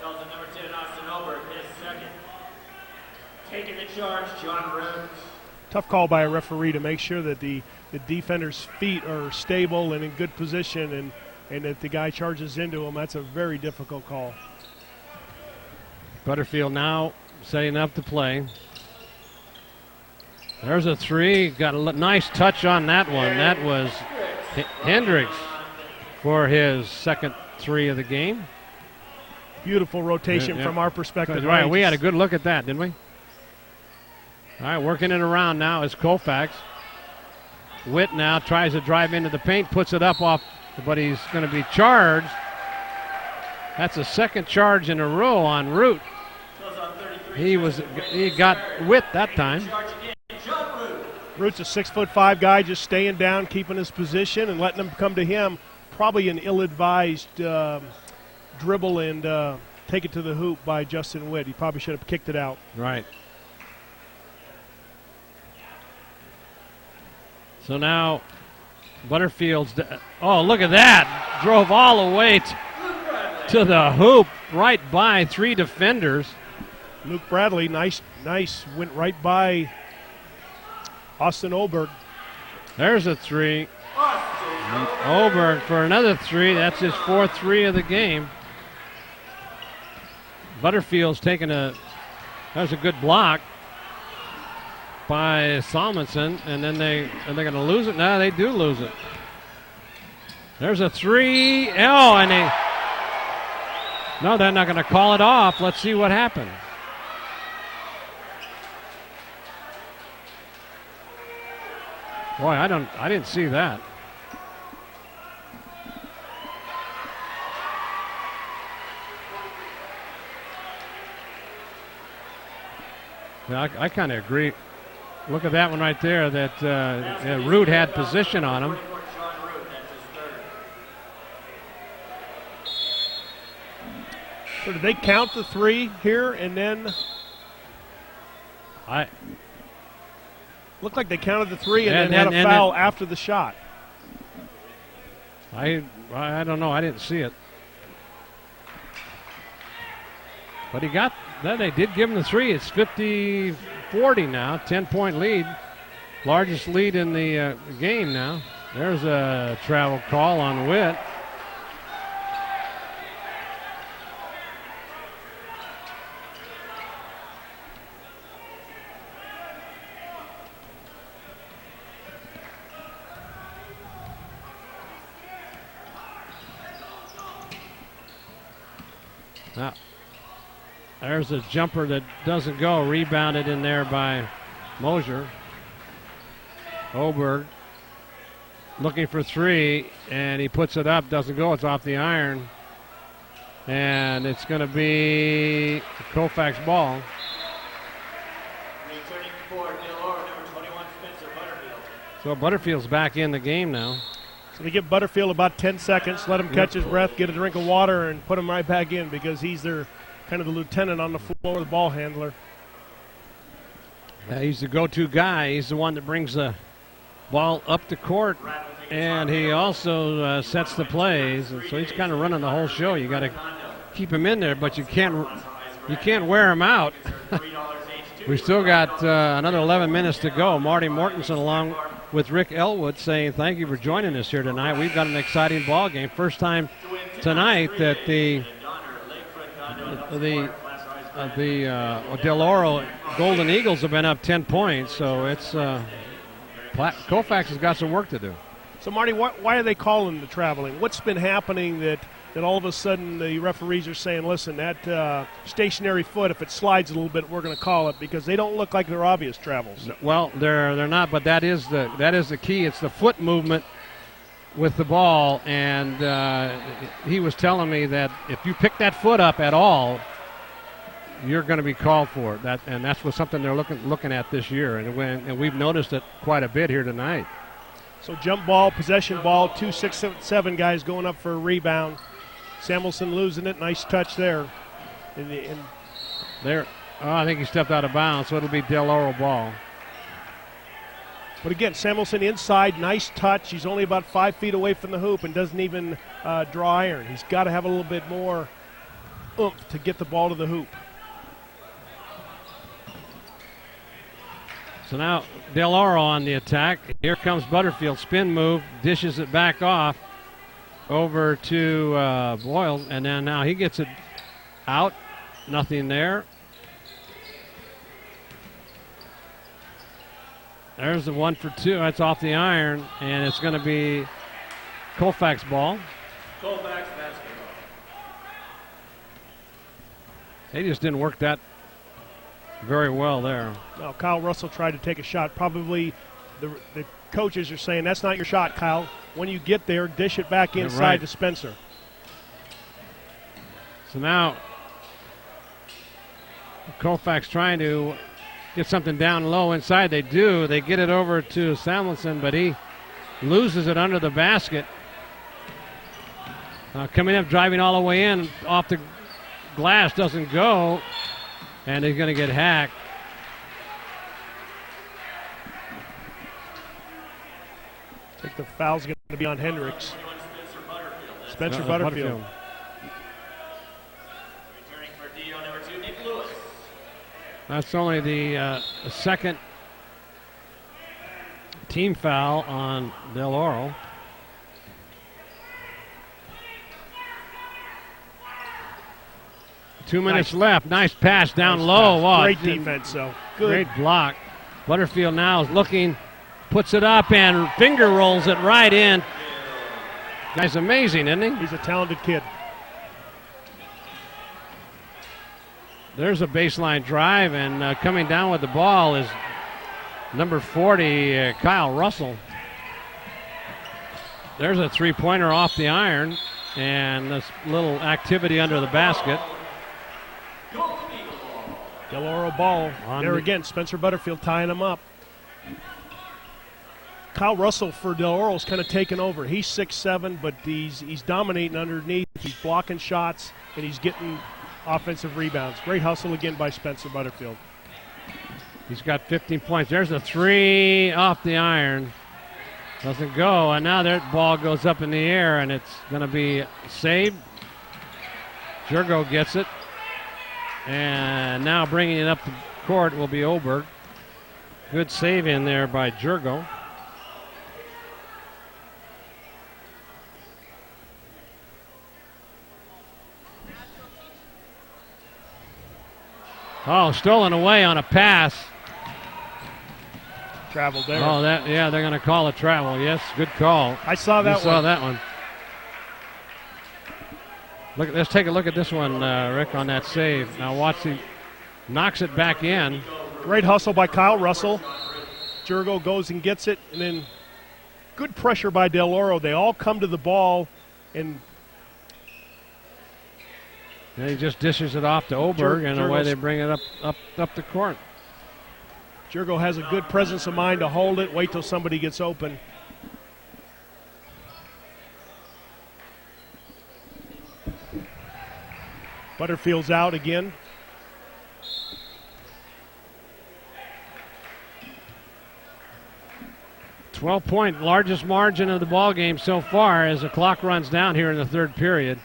Calls it number 10, Austin Oberg, his second. Taking the charge, John Root. Tough call by a referee to make sure that the defender's feet are stable and in good position, and that the guy charges into him. That's a very difficult call. Butterfield now setting up to play. There's a three. Got a nice touch on that one. That was Hendricks for his second three of the game. Beautiful rotation from our perspective. Right, we had a good look at that, didn't we? All right, working it around now is Colfax. Witt now tries to drive into the paint, puts it up off, but he's going to be charged. That's a second charge in a row on Root. He got Witt that time. Root's a 6'5" guy, just staying down, keeping his position, and letting them come to him. Probably an ill-advised dribble and take it to the hoop by Justin Witt. He probably should have kicked it out. Right. So now Butterfield's, oh, look at that. Drove all the way to the hoop, right by three defenders. Luke Bradley, nice, went right by Austin Oberg. There's a three. Oberg for another three. That's his fourth three of the game. Butterfield's taking that was a good block by Salmonson, and then they're going to lose it. No, they do lose it. There's a three. Oh, and no, they're not going to call it off. Let's see what happens. Boy, I didn't see that. Yeah, I kind of agree. Look at that one right there. That Root had position on him. So did they count the three here and then? Looked like they counted the three and then had a foul after the shot. I don't know. I didn't see it. But he got that. They did give him the three. It's 50-40 now, 10-point lead. Largest lead in the game now. There's a travel call on Witt. Now, there's a jumper that doesn't go. Rebounded in there by Mosier. Oberg looking for three, and he puts it up. Doesn't go. It's off the iron. And it's going to be a Colfax ball. Returning for Del Oro, number 21, Spencer Butterfield. So Butterfield's back in the game now. So they give Butterfield about 10 seconds, let him catch his breath, get a drink of water, and put him right back in because he's their kind of the lieutenant on the floor, the ball handler. He's the go-to guy. He's the one that brings the ball up the court, and he also sets the plays. And so he's kind of running the whole show. You got to keep him in there, but you can't wear him out. We've still got another 11 minutes to go. Marty Mortensen along with Rick Ellwood saying thank you for joining us here tonight. We've got an exciting ball game. First time tonight that the Del Oro Golden Eagles have been up 10 points, so it's Colfax has got some work to do. So, Marty, why are they calling the traveling? What's been happening that all of a sudden the referees are saying, listen, that stationary foot, if it slides a little bit, we're going to call it, because they don't look like they're obvious travels. Well, they're not, but that is the key. It's the foot movement with the ball, and he was telling me that if you pick that foot up at all, you're going to be called for it. And that's something they're looking at this year, and we've noticed it quite a bit here tonight. So jump ball, possession ball, 2, 6, 7 guys going up for a rebound. Samuelson losing it. Nice touch there. I think he stepped out of bounds, so it'll be Del Oro ball. But again, Samuelson inside, nice touch. He's only about 5 feet away from the hoop and doesn't even draw iron. He's got to have a little bit more oomph to get the ball to the hoop. So now Del Oro on the attack. Here comes Butterfield. Spin move, dishes it back off over to Boyle, and then now he gets it out. Nothing there. There's the 1 for 2. That's off the iron, and it's going to be Colfax ball. Colfax basketball. They just didn't work that very well there. Well, Kyle Russell tried to take a shot. Probably the coaches are saying, that's not your shot, Kyle. When you get there, dish it back inside to Spencer. So now Colfax trying to get something down low inside. They do. They get it over to Samuelson, but he loses it under the basket. Coming up, driving all the way in, off the glass, doesn't go, and he's going to get hacked. I think the foul's going to be on Hendricks. Spencer Butterfield. Returning for DO number 2, Nick Lewis. That's only the second team foul on Del Oro. Two minutes left. Nice pass down low. Wow, great defense, though. Good. Great block. Butterfield now is looking, puts it up, and finger rolls it right in. Guy's amazing, isn't he? He's a talented kid. There's a baseline drive, and coming down with the ball is number 40, Kyle Russell. There's a three-pointer off the iron, and this little activity under the basket. Del Oro ball. There again, Spencer Butterfield tying him up. Kyle Russell for Del Oro's kind of taken over. He's 6'7", but he's dominating underneath. He's blocking shots, and he's getting offensive rebounds. Great hustle again by Spencer Butterfield. He's got 15 points. There's a three off the iron. Doesn't go, and now that ball goes up in the air, and it's going to be saved. Jurgo gets it. And now bringing it up the court will be Oberg. Good save in there by Jurgo. Oh, stolen away on a pass. Traveled there. Oh, they're going to call a travel. Yes, good call. I saw that one. Saw that one. Let's take a look at this one, Rick, on that save. Now watch, he knocks it back in. Great hustle by Kyle Russell. Jurgo goes and gets it, and then good pressure by Del Oro. They all come to the ball, and he just dishes it off to Oberg, and away they bring it up the court. Jurgo has a good presence of mind to hold it, wait till somebody gets open. Butterfield's out again. .12 largest margin of the ball game so far as the clock runs down here in the third period.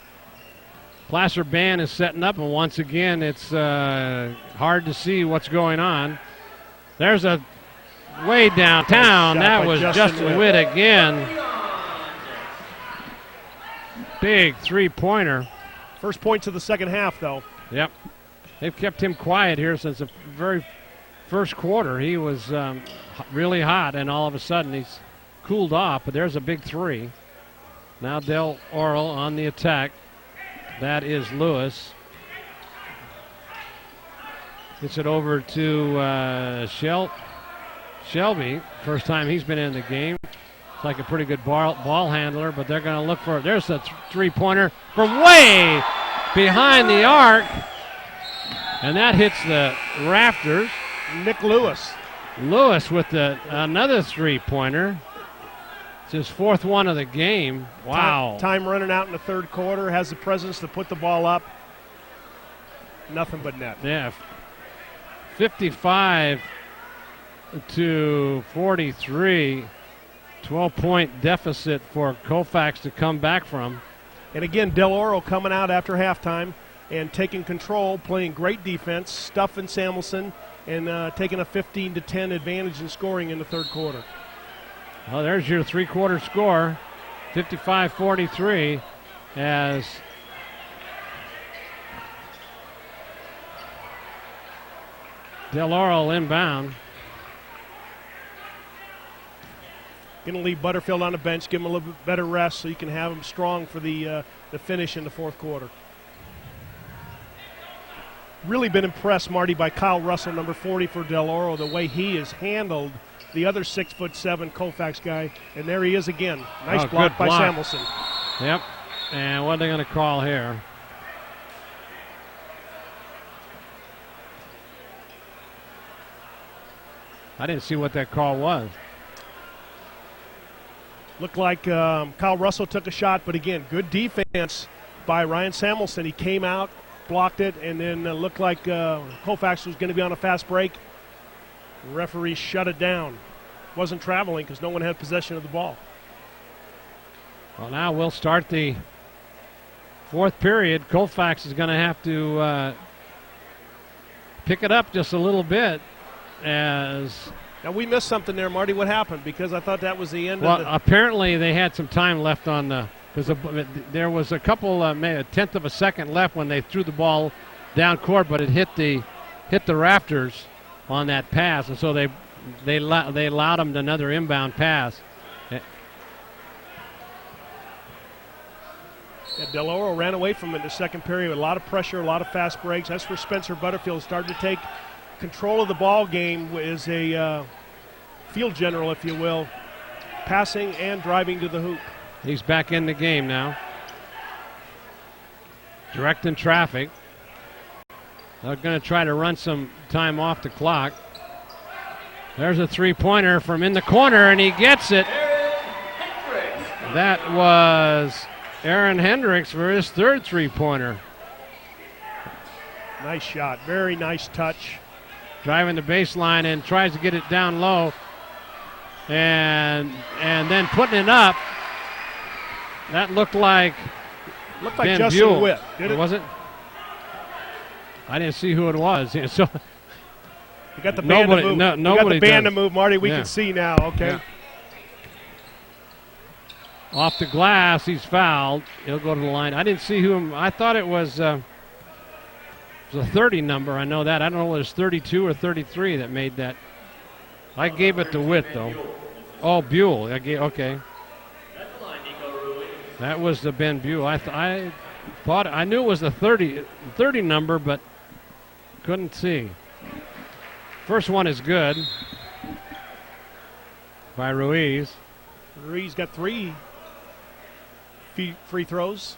Placer band is setting up, and once again it's hard to see what's going on. There's a way downtown. That was Justin Witt again. Big three-pointer. First points of the second half, though. Yep. They've kept him quiet here since the very first quarter. He was really hot, and all of a sudden he's cooled off, but there's a big three. Now Del Oro on the attack. That is Lewis. Gets it over to Shelby. First time he's been in the game. It's like a pretty good ball handler, but they're going to look for it. There's a three-pointer from way behind the arc, and that hits the rafters. Nick Lewis. Lewis with another three-pointer. It's his fourth one of the game. Wow. Time running out in the third quarter. Has the presence to put the ball up. Nothing but net. Yeah. 55 to 43. 12-point deficit for Colfax to come back from. And again, Del Oro coming out after halftime and taking control, playing great defense, stuffing Samuelson, and taking a 15-10 advantage in scoring in the third quarter. Well, there's your three-quarter score, 55-43, as Del Oro inbound. Going to leave Butterfield on the bench, give him a little bit better rest so you can have him strong for the finish in the fourth quarter. Really been impressed, Marty, by Kyle Russell, number 40 for Del Oro, the way he has handled the other 6'7" Colfax guy. And there he is again. Nice block by Samuelson. Yep. And what are they going to call here? I didn't see what that call was. Looked like Kyle Russell took a shot, but again, good defense by Ryan Samuelson. He came out, blocked it, and then looked like Colfax was going to be on a fast break. The referee shut it down. Wasn't traveling because no one had possession of the ball. Well, now we'll start the fourth period. Colfax is going to have to pick it up just a little bit as... Now, we missed something there, Marty. What happened? Because I thought that was the end of the... Well, apparently they had some time left on the... Because there was a couple, a tenth of a second left when they threw the ball down court, but it hit the rafters on that pass, and so they allowed them another inbound pass. Yeah, Del Oro ran away from it in the second period with a lot of pressure, a lot of fast breaks. That's where Spencer Butterfield started to take control of the ball game as a field general, if you will, passing and driving to the hoop. He's back in the game now. Directing traffic. They're going to try to run some time off the clock. There's a three-pointer from in the corner, and he gets it. That was Aaron Hendricks for his third three-pointer. Nice shot. Very nice touch. Driving the baseline and tries to get it down low. And then putting it up. That looked like Ben Justin Buell. Witt, did it? Was it? I didn't see who it was. So you got the band to move. Nobody got the band to move, Marty. We can see now. Okay. Yeah. Off the glass, he's fouled. He'll go to the line. I didn't see who. I thought it was a 30 number. I know that. I don't know whether it's 32 or 33 that made that. I gave it to Witt, though. Oh, Buell. Okay. That was the Ben Buell. Thought I knew it was the 30 number, but couldn't see. First one is good by Ruiz. Ruiz got 3 free throws.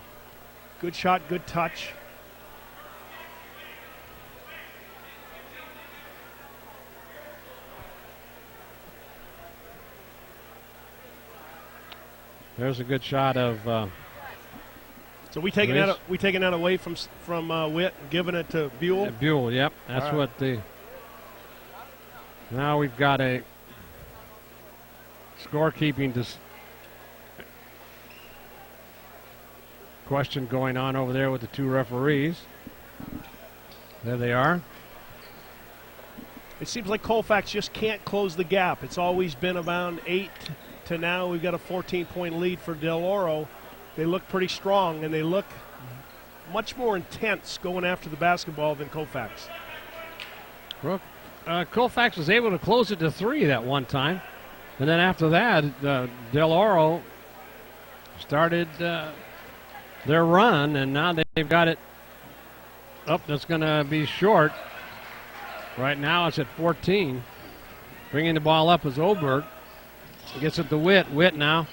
Good shot, good touch. There's a good shot of. So we taking that away from Witt, and giving it to Buell. Buell, yep. That's right. What the. Now we've got a scorekeeping question going on over there with the 2 referees. There they are. It seems like Colfax just can't close the gap. It's always been around 8 to now. We've got a 14-point lead for Del Oro. They look pretty strong, and they look much more intense going after the basketball than Colfax. Well, Colfax was able to close it to 3 that one time. And then after that, Del Oro started their run, and now they've got it up. That's going to be short. Right now it's at 14. Bringing the ball up is Oberg. Gets it to Witt. Witt now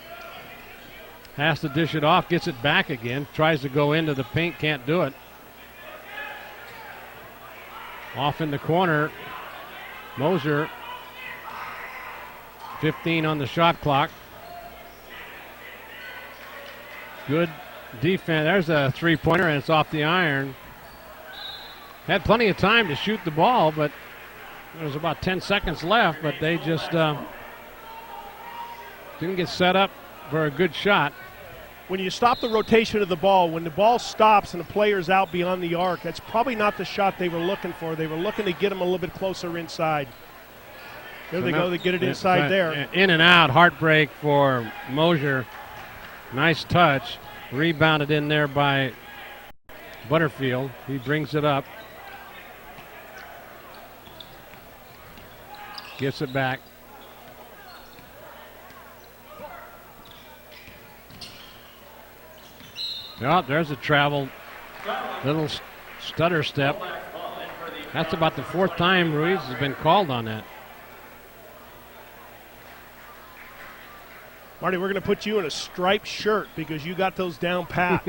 has to dish it off, gets it back again, tries to go into the paint, can't do it. Off in the corner, Moser, 15 on the shot clock. Good defense. There's a three-pointer, and it's off the iron. Had plenty of time to shoot the ball, but there was about 10 seconds left, but they just didn't get set up for a good shot. When you stop the rotation of the ball, when the ball stops and the player's out beyond the arc, that's probably not the shot they were looking for. They were looking to get him a little bit closer inside. There they go. They get it inside there. In and out, heartbreak for Mosier. Nice touch. Rebounded in there by Butterfield. He brings it up. Gets it back. Oh, there's a travel, little stutter step. That's about the 4th time Ruiz has been called on that. Marty, we're going to put you in a striped shirt because you got those down pat.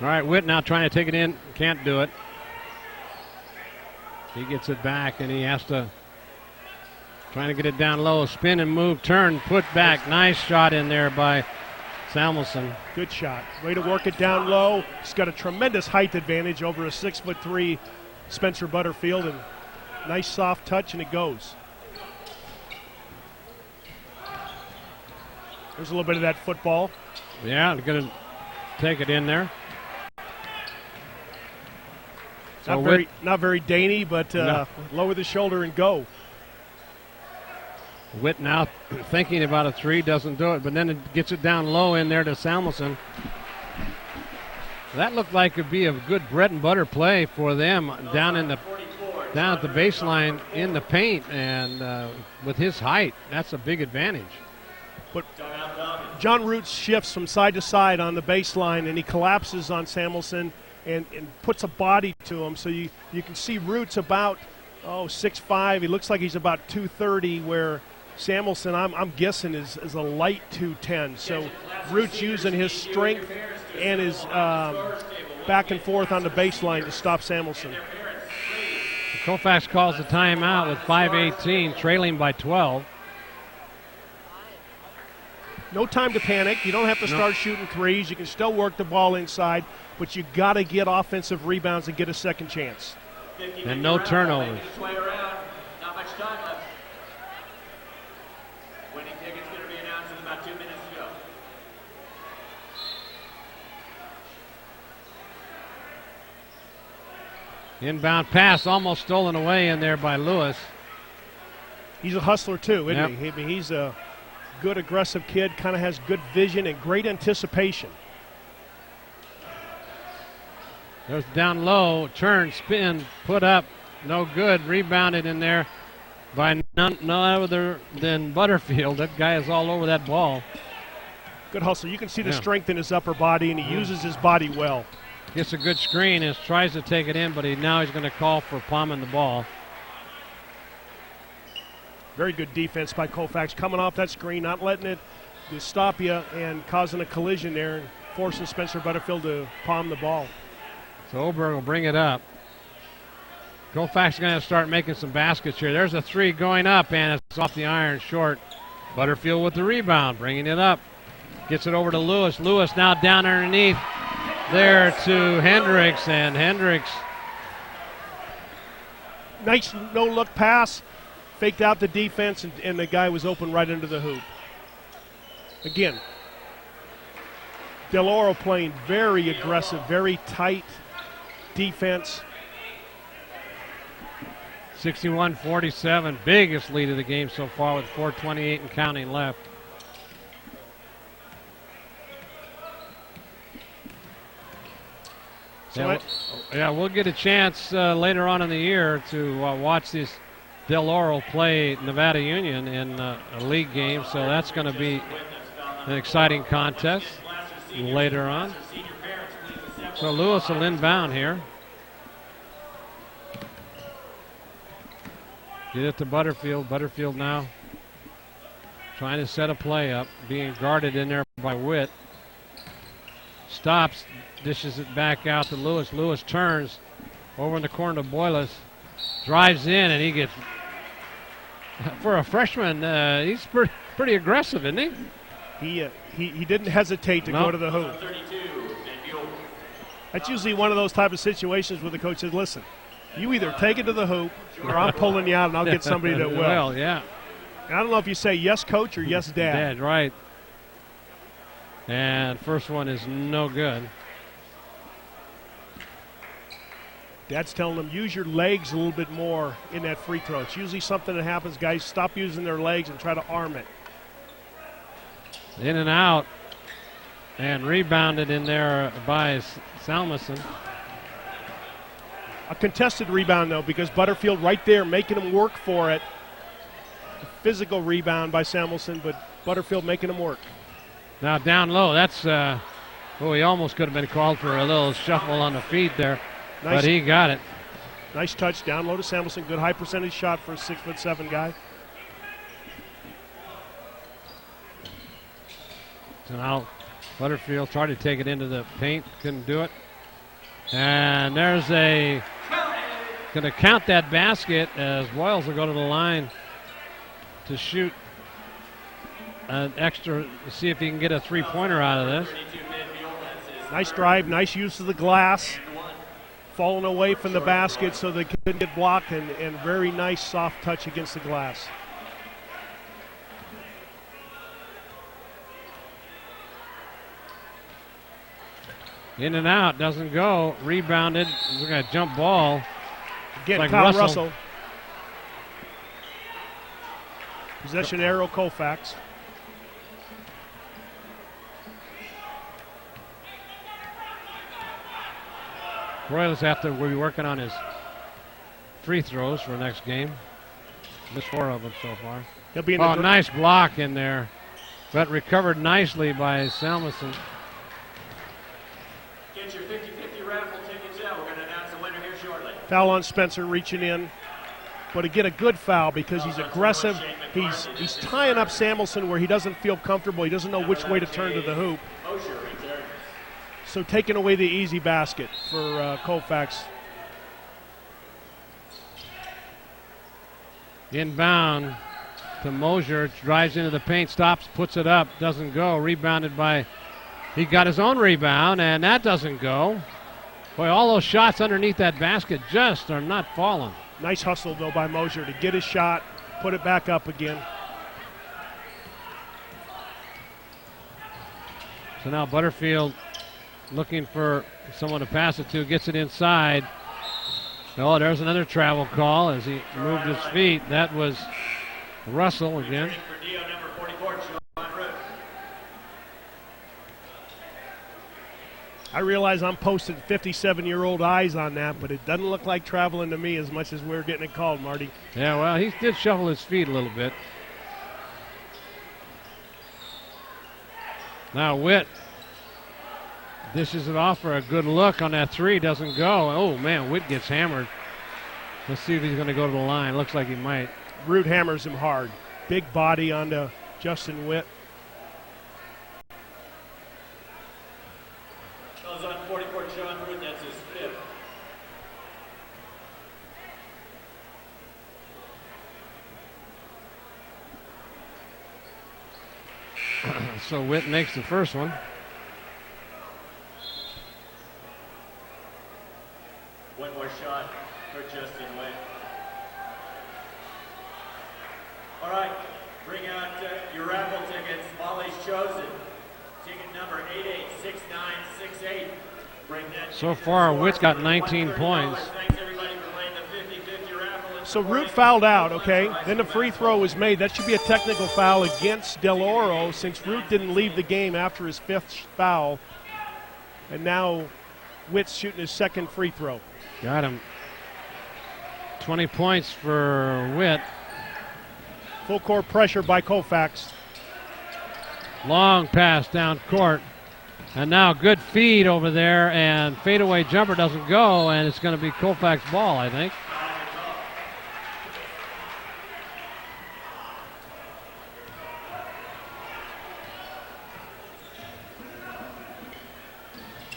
All right, Witt now trying to take it in. Can't do it. He gets it back, and he has to trying to get it down low. Spin and move, turn, put back. Nice shot in there by Samuelson. Good shot. Way to work it down low. He's got a tremendous height advantage over a 6'3" Spencer Butterfield, and nice soft touch, and it goes. There's a little bit of that football. Yeah, they're going to take it in there. So not very dainty, but no. Lower the shoulder and go. Witt now thinking about a 3, doesn't do it, but then it gets it down low in there to Samuelson. That looked like it would be a good bread and butter play for them down at the baseline in the paint, and with his height, that's a big advantage. But John Roots shifts from side to side on the baseline, and he collapses on Samuelson and puts a body to him. So you can see Roots about 6'5". He looks like he's about 230, where Samuelson, I'm guessing, is a light 210. So Roots using his strength and his back and forth on the baseline to stop Samuelson. Colfax calls the timeout with 5:18, trailing by 12. No time to panic. You don't have to start shooting threes. You can still work the ball inside, but you got to get offensive rebounds and get a second chance. And no turnovers. Not much time left. Winning ticket's going to be announced in about 2 minutes to go. Inbound pass almost stolen away in there by Lewis. He's a hustler too, isn't he? I mean, he's a good aggressive kid, kind of has good vision and great anticipation. There's down low, turn, spin, put up, no good, rebounded in there by none other than Butterfield. That guy is all over that ball. Good hustle. You can see the strength in his upper body, and he uses his body well. Gets a good screen and tries to take it in, but now he's going to call for palming the ball. Very good defense by Colfax. Coming off that screen, not letting it to stop you and causing a collision there and forcing Spencer Butterfield to palm the ball. So Oberg will bring it up. Colfax is going to start making some baskets here. There's a three going up, and it's off the iron short. Butterfield with the rebound, bringing it up. Gets it over to Lewis. Lewis now down underneath there to Hendricks, and Hendricks. Nice no-look pass. Faked out the defense, and the guy was open right into the hoop. Again, Del Oro playing very aggressive, very tight defense. 61-47, biggest lead of the game so far with 4:28 and counting left. We'll get a chance later on in the year to watch this Del Oro play Nevada Union in a league game, so that's going to be an exciting contest later on. So Lewis will inbound here. Get it to Butterfield. Butterfield now trying to set a play up, being guarded in there by Witt. Stops, dishes it back out to Lewis. Lewis turns over in the corner to Boyles. Drives in, and he gets, for a freshman, he's pretty aggressive, isn't he? He didn't hesitate to go to the hoop. That's usually one of those type of situations where the coach says, listen, you either take it to the hoop or I'm pulling you out and I'll get somebody that will. Well, yeah. And I don't know if you say yes, coach, or yes, dad. Dad, right. And first one is no good. Dad's telling them, use your legs a little bit more in that free throw. It's usually something that happens. Guys stop using their legs and try to arm it. In and out. And rebounded in there by Salmison. A contested rebound, though, because Butterfield right there making him work for it. A physical rebound by Samuelson, but Butterfield making him work. Now down low, that's, he almost could have been called for a little shuffle on the feet there, but he got it. Nice touch down low to Samuelson. Good high percentage shot for a 6'7" guy. So now Butterfield tried to take it into the paint, couldn't do it. And there's going to count that basket as Boyles will go to the line to shoot an extra, see if he can get a three-pointer out of this. Nice drive, nice use of the glass. Falling away from the basket so they couldn't get blocked, and very nice soft touch against the glass. In and out, doesn't go. Rebounded. He's got a jump ball. Again, like Kyle Russell. Possession arrow, Colfax. Royals will be working on his free throws for next game. Missed 4 of them so far. He'll be in nice block in there, but recovered nicely by Salmison. Get your 50-50 raffle tickets out. We're going to announce the winner here shortly. Foul on Spencer, reaching in. But again, a good foul because he's aggressive. He's tying up Samuelson where he doesn't feel comfortable. He doesn't know which way to turn to the hoop. So taking away the easy basket for Colfax. Inbound to Mosier. Drives into the paint, stops, puts it up, doesn't go. Rebounded by, he got his own rebound, and that doesn't go. Boy, all those shots underneath that basket just are not falling. Nice hustle, though, by Mosier to get his shot, put it back up again. So now Butterfield looking for someone to pass it to, gets it inside. Oh, there's another travel call as he moved his feet. That was Russell again. I realize I'm posting 57-year-old eyes on that, but it doesn't look like traveling to me as much as we're getting it called, Marty. Yeah, well, he did shuffle his feet a little bit. Now Witt dishes it off for a good look on that three. Doesn't go. Oh, man, Witt gets hammered. Let's see if he's going to go to the line. Looks like he might. Root hammers him hard. Big body onto Justin Witt. Goes on 44, John Root. That's his fifth. So Witt makes the first one. One more shot for Justin Witt. All right, bring out your raffle tickets. Molly's chosen. Ticket number 886968. Bring that. So far, Witt's got 19 points. Thanks everybody for playing the 50-50 raffle. So Root fouled out, okay? Then the free throw was made. That should be a technical foul against Del Oro since Root didn't leave the game after his fifth foul. And now Witt's shooting his second free throw. Got him. 20 points for Witt. Full court pressure by Colfax. Long pass down court. And now good feed over there, and fadeaway jumper doesn't go, and it's going to be Colfax ball, I think.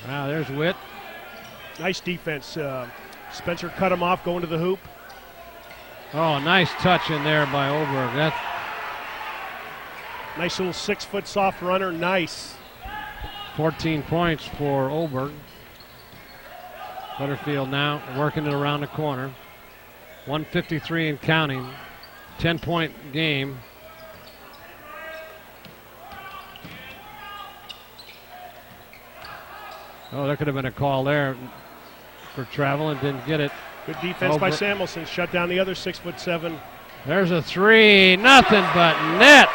Wow, there's Witt. Nice defense. Spencer cut him off going to the hoop. Oh, nice touch in there by Oberg. That Nice little 6-foot soft runner. Nice. 14 points for Oberg. Butterfield now working it around the corner. 153 and counting. 10-point game. Oh, there could have been a call there for travel and didn't get it. Good defense by Samuelson. Shut down the other 6'7". There's a three. Nothing but net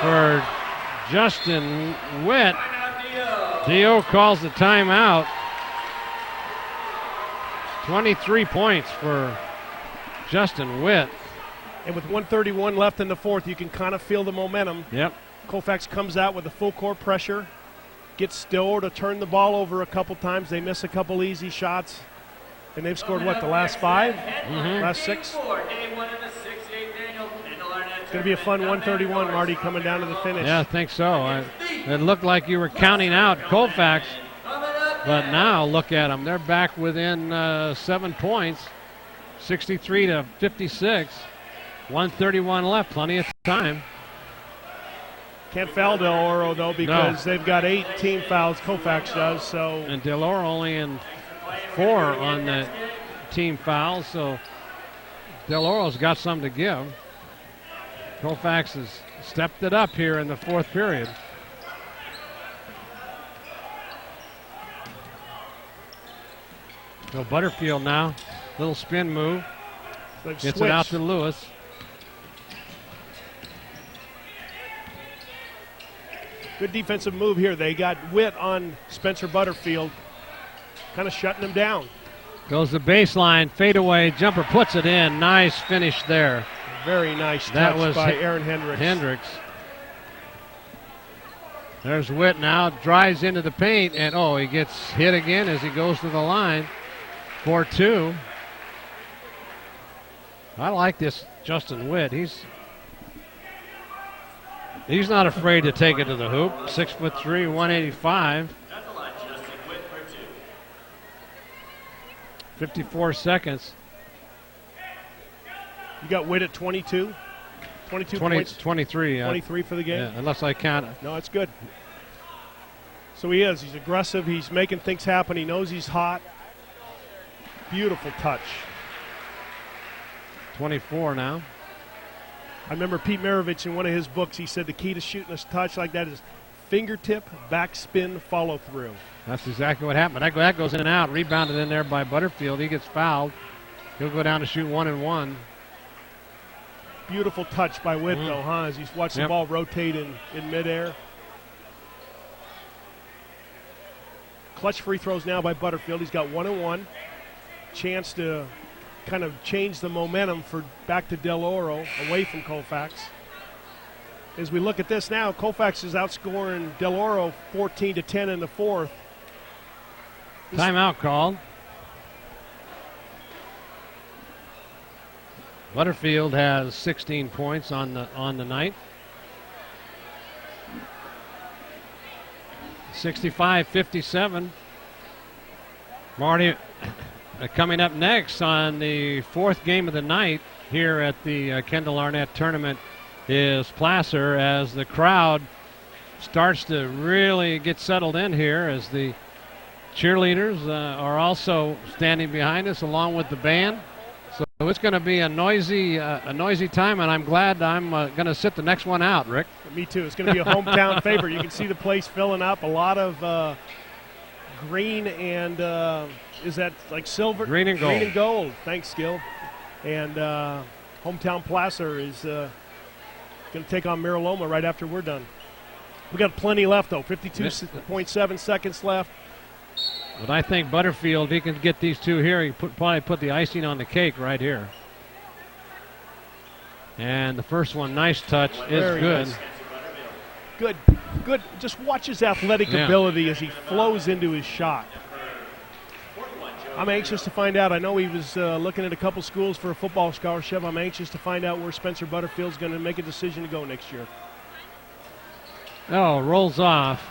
for Justin Witt. Dio calls the timeout. 23 points for Justin Witt. And with 1:31 left in the fourth, you can kind of feel the momentum. Yep. Colfax comes out with a full court pressure. Gets Dillor to turn the ball over a couple times. They miss a couple easy shots. And they've scored, what, the last five? Last six? It's going to be a fun 131, Marty, coming down to the finish. Yeah, I think so. It looked like you were counting out Colfax. But now, look at them. They're back within 7 points. 63 to 56. 131 left. Plenty of time. Can't foul Del Oro, though, because they've got 8 team fouls. Colfax does, so. And Del Oro only in 4 on the team fouls, so Del Oro's got some to give. Colfax has stepped it up here in the fourth period. So Butterfield now, little spin move. Gets it out to Lewis. Good defensive move here. They got Witt on Spencer Butterfield, kind of shutting him down. Goes the baseline, fadeaway, jumper puts it in. Nice finish there. Very nice That touch was by Aaron Hendricks. There's Witt now, drives into the paint, and he gets hit again as he goes to the line. 4-2. I like this Justin Witt. He's not afraid to take it to the hoop. 6'3", 185. That's a lot, Justin Witt for 2. 54 seconds. You got Witt at 22? 22 points? 23. 23 for the game? Yeah, unless I count. No, it's good. So he is. He's aggressive. He's making things happen. He knows he's hot. Beautiful touch. 24 now. I remember Pete Maravich in one of his books, he said the key to shooting a touch like that is fingertip, backspin, follow through. That's exactly what happened. That goes in and out. Rebounded in there by Butterfield. He gets fouled. He'll go down to shoot 1-1. Beautiful touch by Witt, though, huh? As he's watched the ball rotate in midair. Clutch free throws now by Butterfield. He's got 1 and 1. Chance to kind of change the momentum for back to Del Oro, away from Colfax. As we look at this now, Colfax is outscoring Del Oro 14-10 in the fourth. Timeout called. Butterfield has 16 points on the night. 65-57. Marty coming up next on the fourth game of the night here at the Kendall Arnett tournament is Placer, as the crowd starts to really get settled in here, as the cheerleaders are also standing behind us along with the band. So it's going to be a noisy time, and I'm glad I'm going to sit the next one out, Rick. Me too. It's going to be a hometown favorite. You can see the place filling up. A lot of green and is that like silver? Green and gold. Green and gold. Thanks, Gil. And hometown Placer is going to take on Miraloma right after we're done. We got plenty left, though. 52.7 seconds left. But I think Butterfield, if he can get these two here, he probably put the icing on the cake right here. And the first one, nice touch, is good. Nice. Good. Just watch his athletic ability as he flows into his shot. I'm anxious to find out. I know he was looking at a couple schools for a football scholarship. I'm anxious to find out where Spencer Butterfield's going to make a decision to go next year. Oh, rolls off.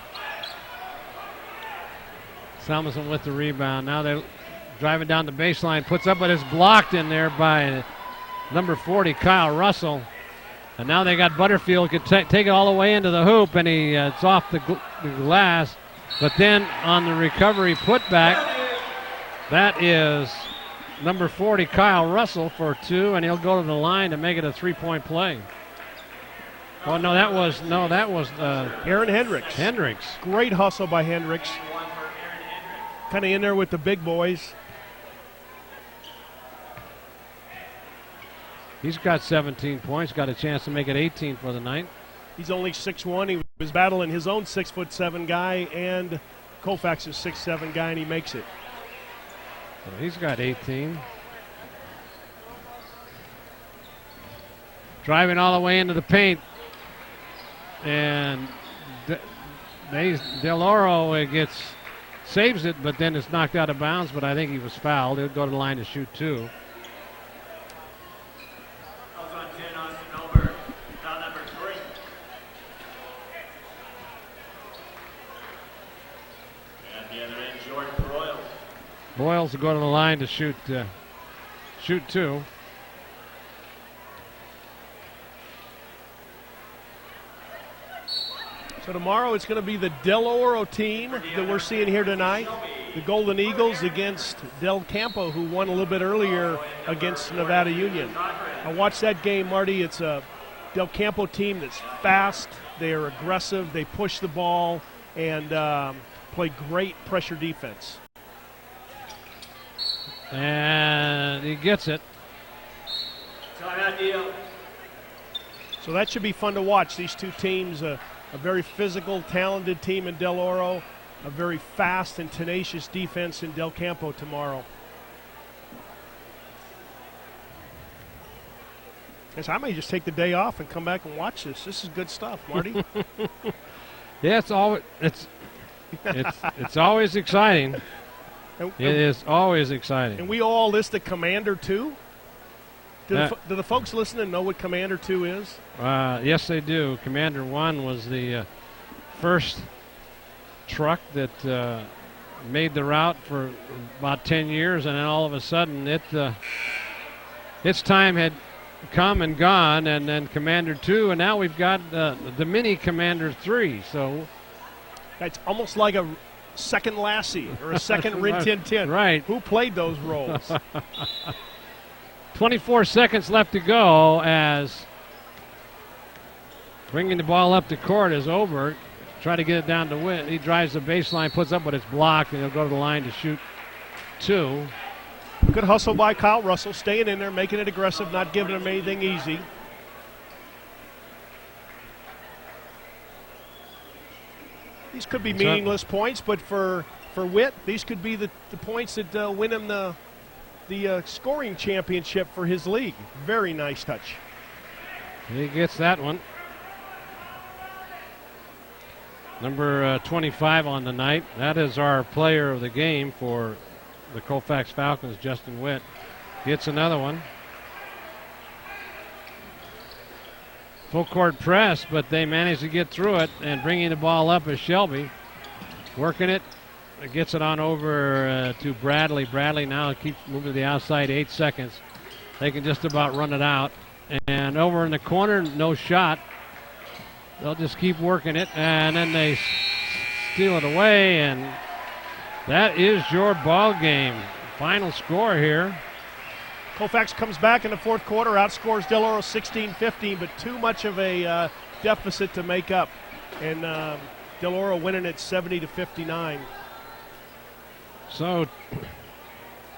Salmonson with the rebound. Now they're driving down the baseline, puts up, but it's blocked in there by number 40, Kyle Russell. And now they got Butterfield, could take it all the way into the hoop, and it's off the glass. But then on the recovery putback, that is number 40, Kyle Russell, for two, and he'll go to the line to make it a three-point play. Oh, no, that was Aaron Hendricks. Hendricks. Great hustle by Hendricks. Kind of in there with the big boys. He's got 17 points, got a chance to make it 18 for the night. He's only 6'1". He was battling his own 6'7" guy and Colfax's 6'7" guy, and he makes it. So he's got 18. Driving all the way into the paint. And Del Oro saves it, but then it's knocked out of bounds, but I think he was fouled. He'll go to the line to shoot two. On 10, Austin Ober, foul number 3. At the other end, Jordan Broyles. Boyles will go to the line to shoot two. So tomorrow it's going to be the Del Oro team that we're seeing here tonight. The Golden Eagles against Del Campo, who won a little bit earlier against Nevada Union. I watched that game, Marty. It's a Del Campo team that's fast. They are aggressive. They push the ball and play great pressure defense. And he gets it. Timeout deal. So that should be fun to watch. These two teams, a very physical, talented team in Del Oro, a very fast and tenacious defense in Del Campo tomorrow. Guess I may just take the day off and come back and watch this. This is good stuff, Marty. Yeah, it's always exciting. It is always exciting. And we all listed Commander 2. Do the folks listening know what Commander 2 is? Yes, they do. Commander 1 was the first truck that made the route for about 10 years, and then all of a sudden its time had come and gone, and then Commander 2, and now we've got the mini Commander 3. So it's almost like a second Lassie or a second Rin Tin Tin. Right. Who played those roles? 24 seconds left to go as bringing the ball up the court is over. Try to get it down to win. He drives the baseline, puts up, but it's blocked, and he'll go to the line to shoot two. Good hustle by Kyle Russell, staying in there, making it aggressive, not giving him anything easy. These could be meaningless points, but for for Witt. These could be the points that win him the scoring championship for his league. Very nice touch. He gets that one. Number 25 on the night. That is our player of the game for the Colfax Falcons, Justin Witt. Gets another one. Full court press, but they manage to get through it, and bringing the ball up is Shelby. Working it. Gets it on over to Bradley. Bradley now keeps moving to the outside, 8 seconds. They can just about run it out. And over in the corner, no shot. They'll just keep working it, and then they steal it away, and that is your ball game. Final score here. Colfax comes back in the fourth quarter, outscores Del Oro 16-15, but too much of a deficit to make up. And Del Oro winning it 70-59. So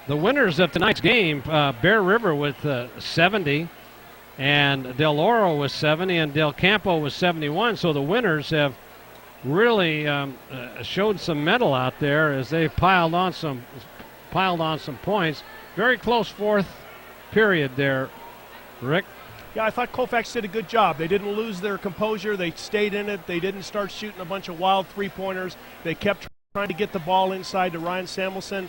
the winners of tonight's game, Bear River with 70, and Del Oro was 70, and Del Campo was 71. So the winners have really showed some mettle out there as they piled on some points. Very close fourth period there, Rick. Yeah, I thought Colfax did a good job. They didn't lose their composure. They stayed in it. They didn't start shooting a bunch of wild three-pointers. They kept trying to get the ball inside to Ryan Samuelson.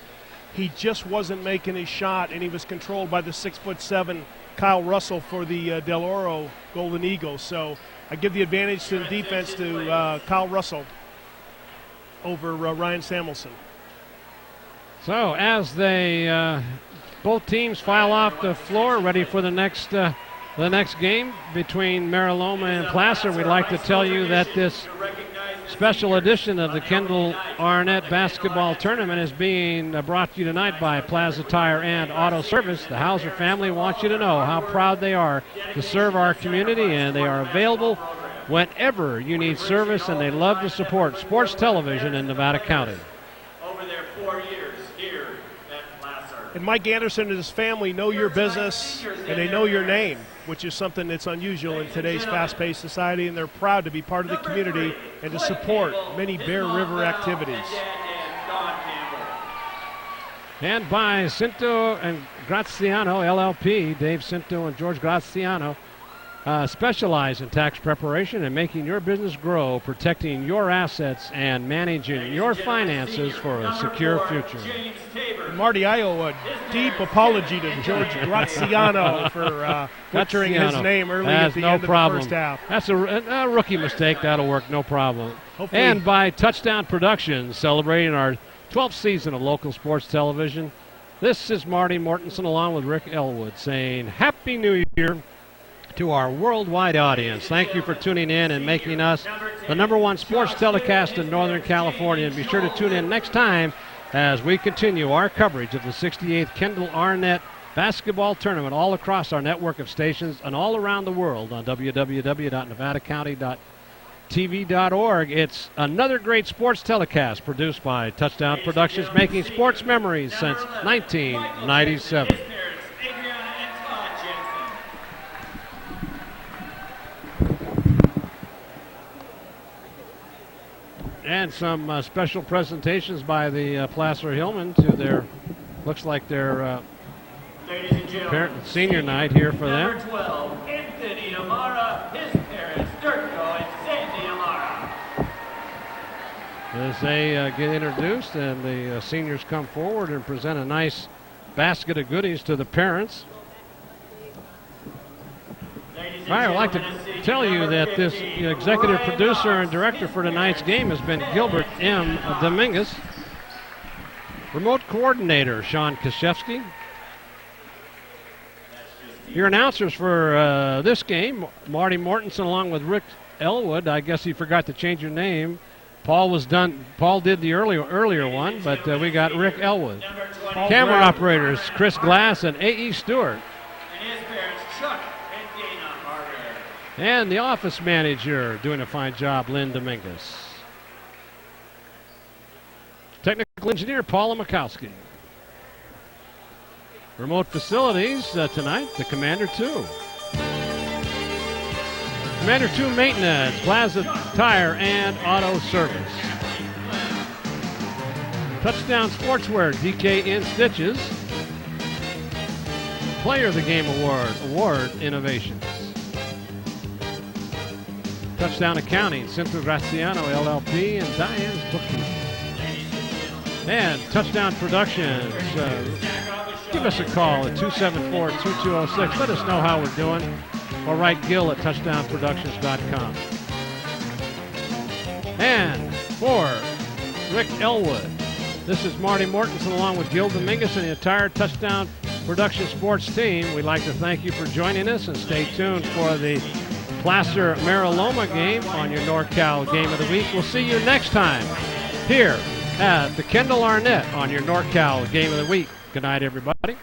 He just wasn't making his shot, and he was controlled by the 6'7" Kyle Russell for the Del Oro Golden Eagles. So I give the advantage to the defense to Kyle Russell over Ryan Samuelson. So as they both teams file off the floor, ready for the next game between Mariloma and Placer, we'd like to tell you that this special edition of the Kendall Arnett basketball tournament is being brought to you tonight by Plaza Tire and Auto Service. The Hauser family wants you to know how proud they are to serve our community, and they are available whenever you need service, and they love to support sports television in Nevada County. Over their 4 years here at Placer. And Mike Anderson and his family know your business, and they know your name, which is something that's unusual in today's fast-paced society, and they're proud to be part of the community and to support many Bear River activities. And by Cinto and Graziano, LLP, Dave Cinto and George Graziano, specialize in tax preparation and making your business grow, protecting your assets, and managing your finances for a secure future. And Marty, I owe a deep apology to George Graziano for butchering his name early at the end of the first half. That's a rookie mistake. That'll work, no problem. Hopefully. And by Touchdown Productions, celebrating our 12th season of local sports television, this is Marty Mortensen along with Rick Ellwood saying Happy New Year to our worldwide audience. Thank you for tuning in and making us the #1 sports telecast in Northern California. And be sure to tune in next time as we continue our coverage of the 68th Kendall Arnett basketball tournament all across our network of stations and all around the world on www.nevadacounty.tv.org. It's another great sports telecast produced by Touchdown Productions, making sports memories since 1997. And some special presentations by the Placer Hillman to their, looks like their senior night here for them. Number 12, Anthony Amara, his parents, Dirko and Sandy Amara. As they get introduced and the seniors come forward and present a nice basket of goodies to the parents. All right, I'd like to tell you that this executive producer and director for tonight's game has been Gilbert M. Dominguez. Remote coordinator, Sean Kashevsky. Your announcers for this game, Marty Mortensen along with Rick Ellwood. I guess he forgot to change your name. Paul did the earlier one, but we got Rick Ellwood. Camera operators, Chris Glass and A.E. Stewart. And his parents, Chuck and Dana Harder. And the office manager doing a fine job, Lynn Dominguez. Technical engineer, Paula Mikowski. Remote facilities tonight, the Commander 2. Commander 2 Maintenance, Plaza Tire and Auto Service. Touchdown Sportswear, DK in Stitches. Player of the Game Award Innovations. Touchdown Accounting, Cinto Graziano LLP, and Diane's Bookkeeping. And Touchdown Productions. Give us a call at 274-2206. Let us know how we're doing. Or write Gil at touchdownproductions.com. And for Rick Ellwood, this is Marty Mortensen along with Gil Dominguez and the entire Touchdown Production Sports team. We'd like to thank you for joining us, and stay tuned for the Placer-Mariloma game on your NorCal Game of the Week. We'll see you next time here at the Kendall Arnett on your NorCal Game of the Week. Good night, everybody.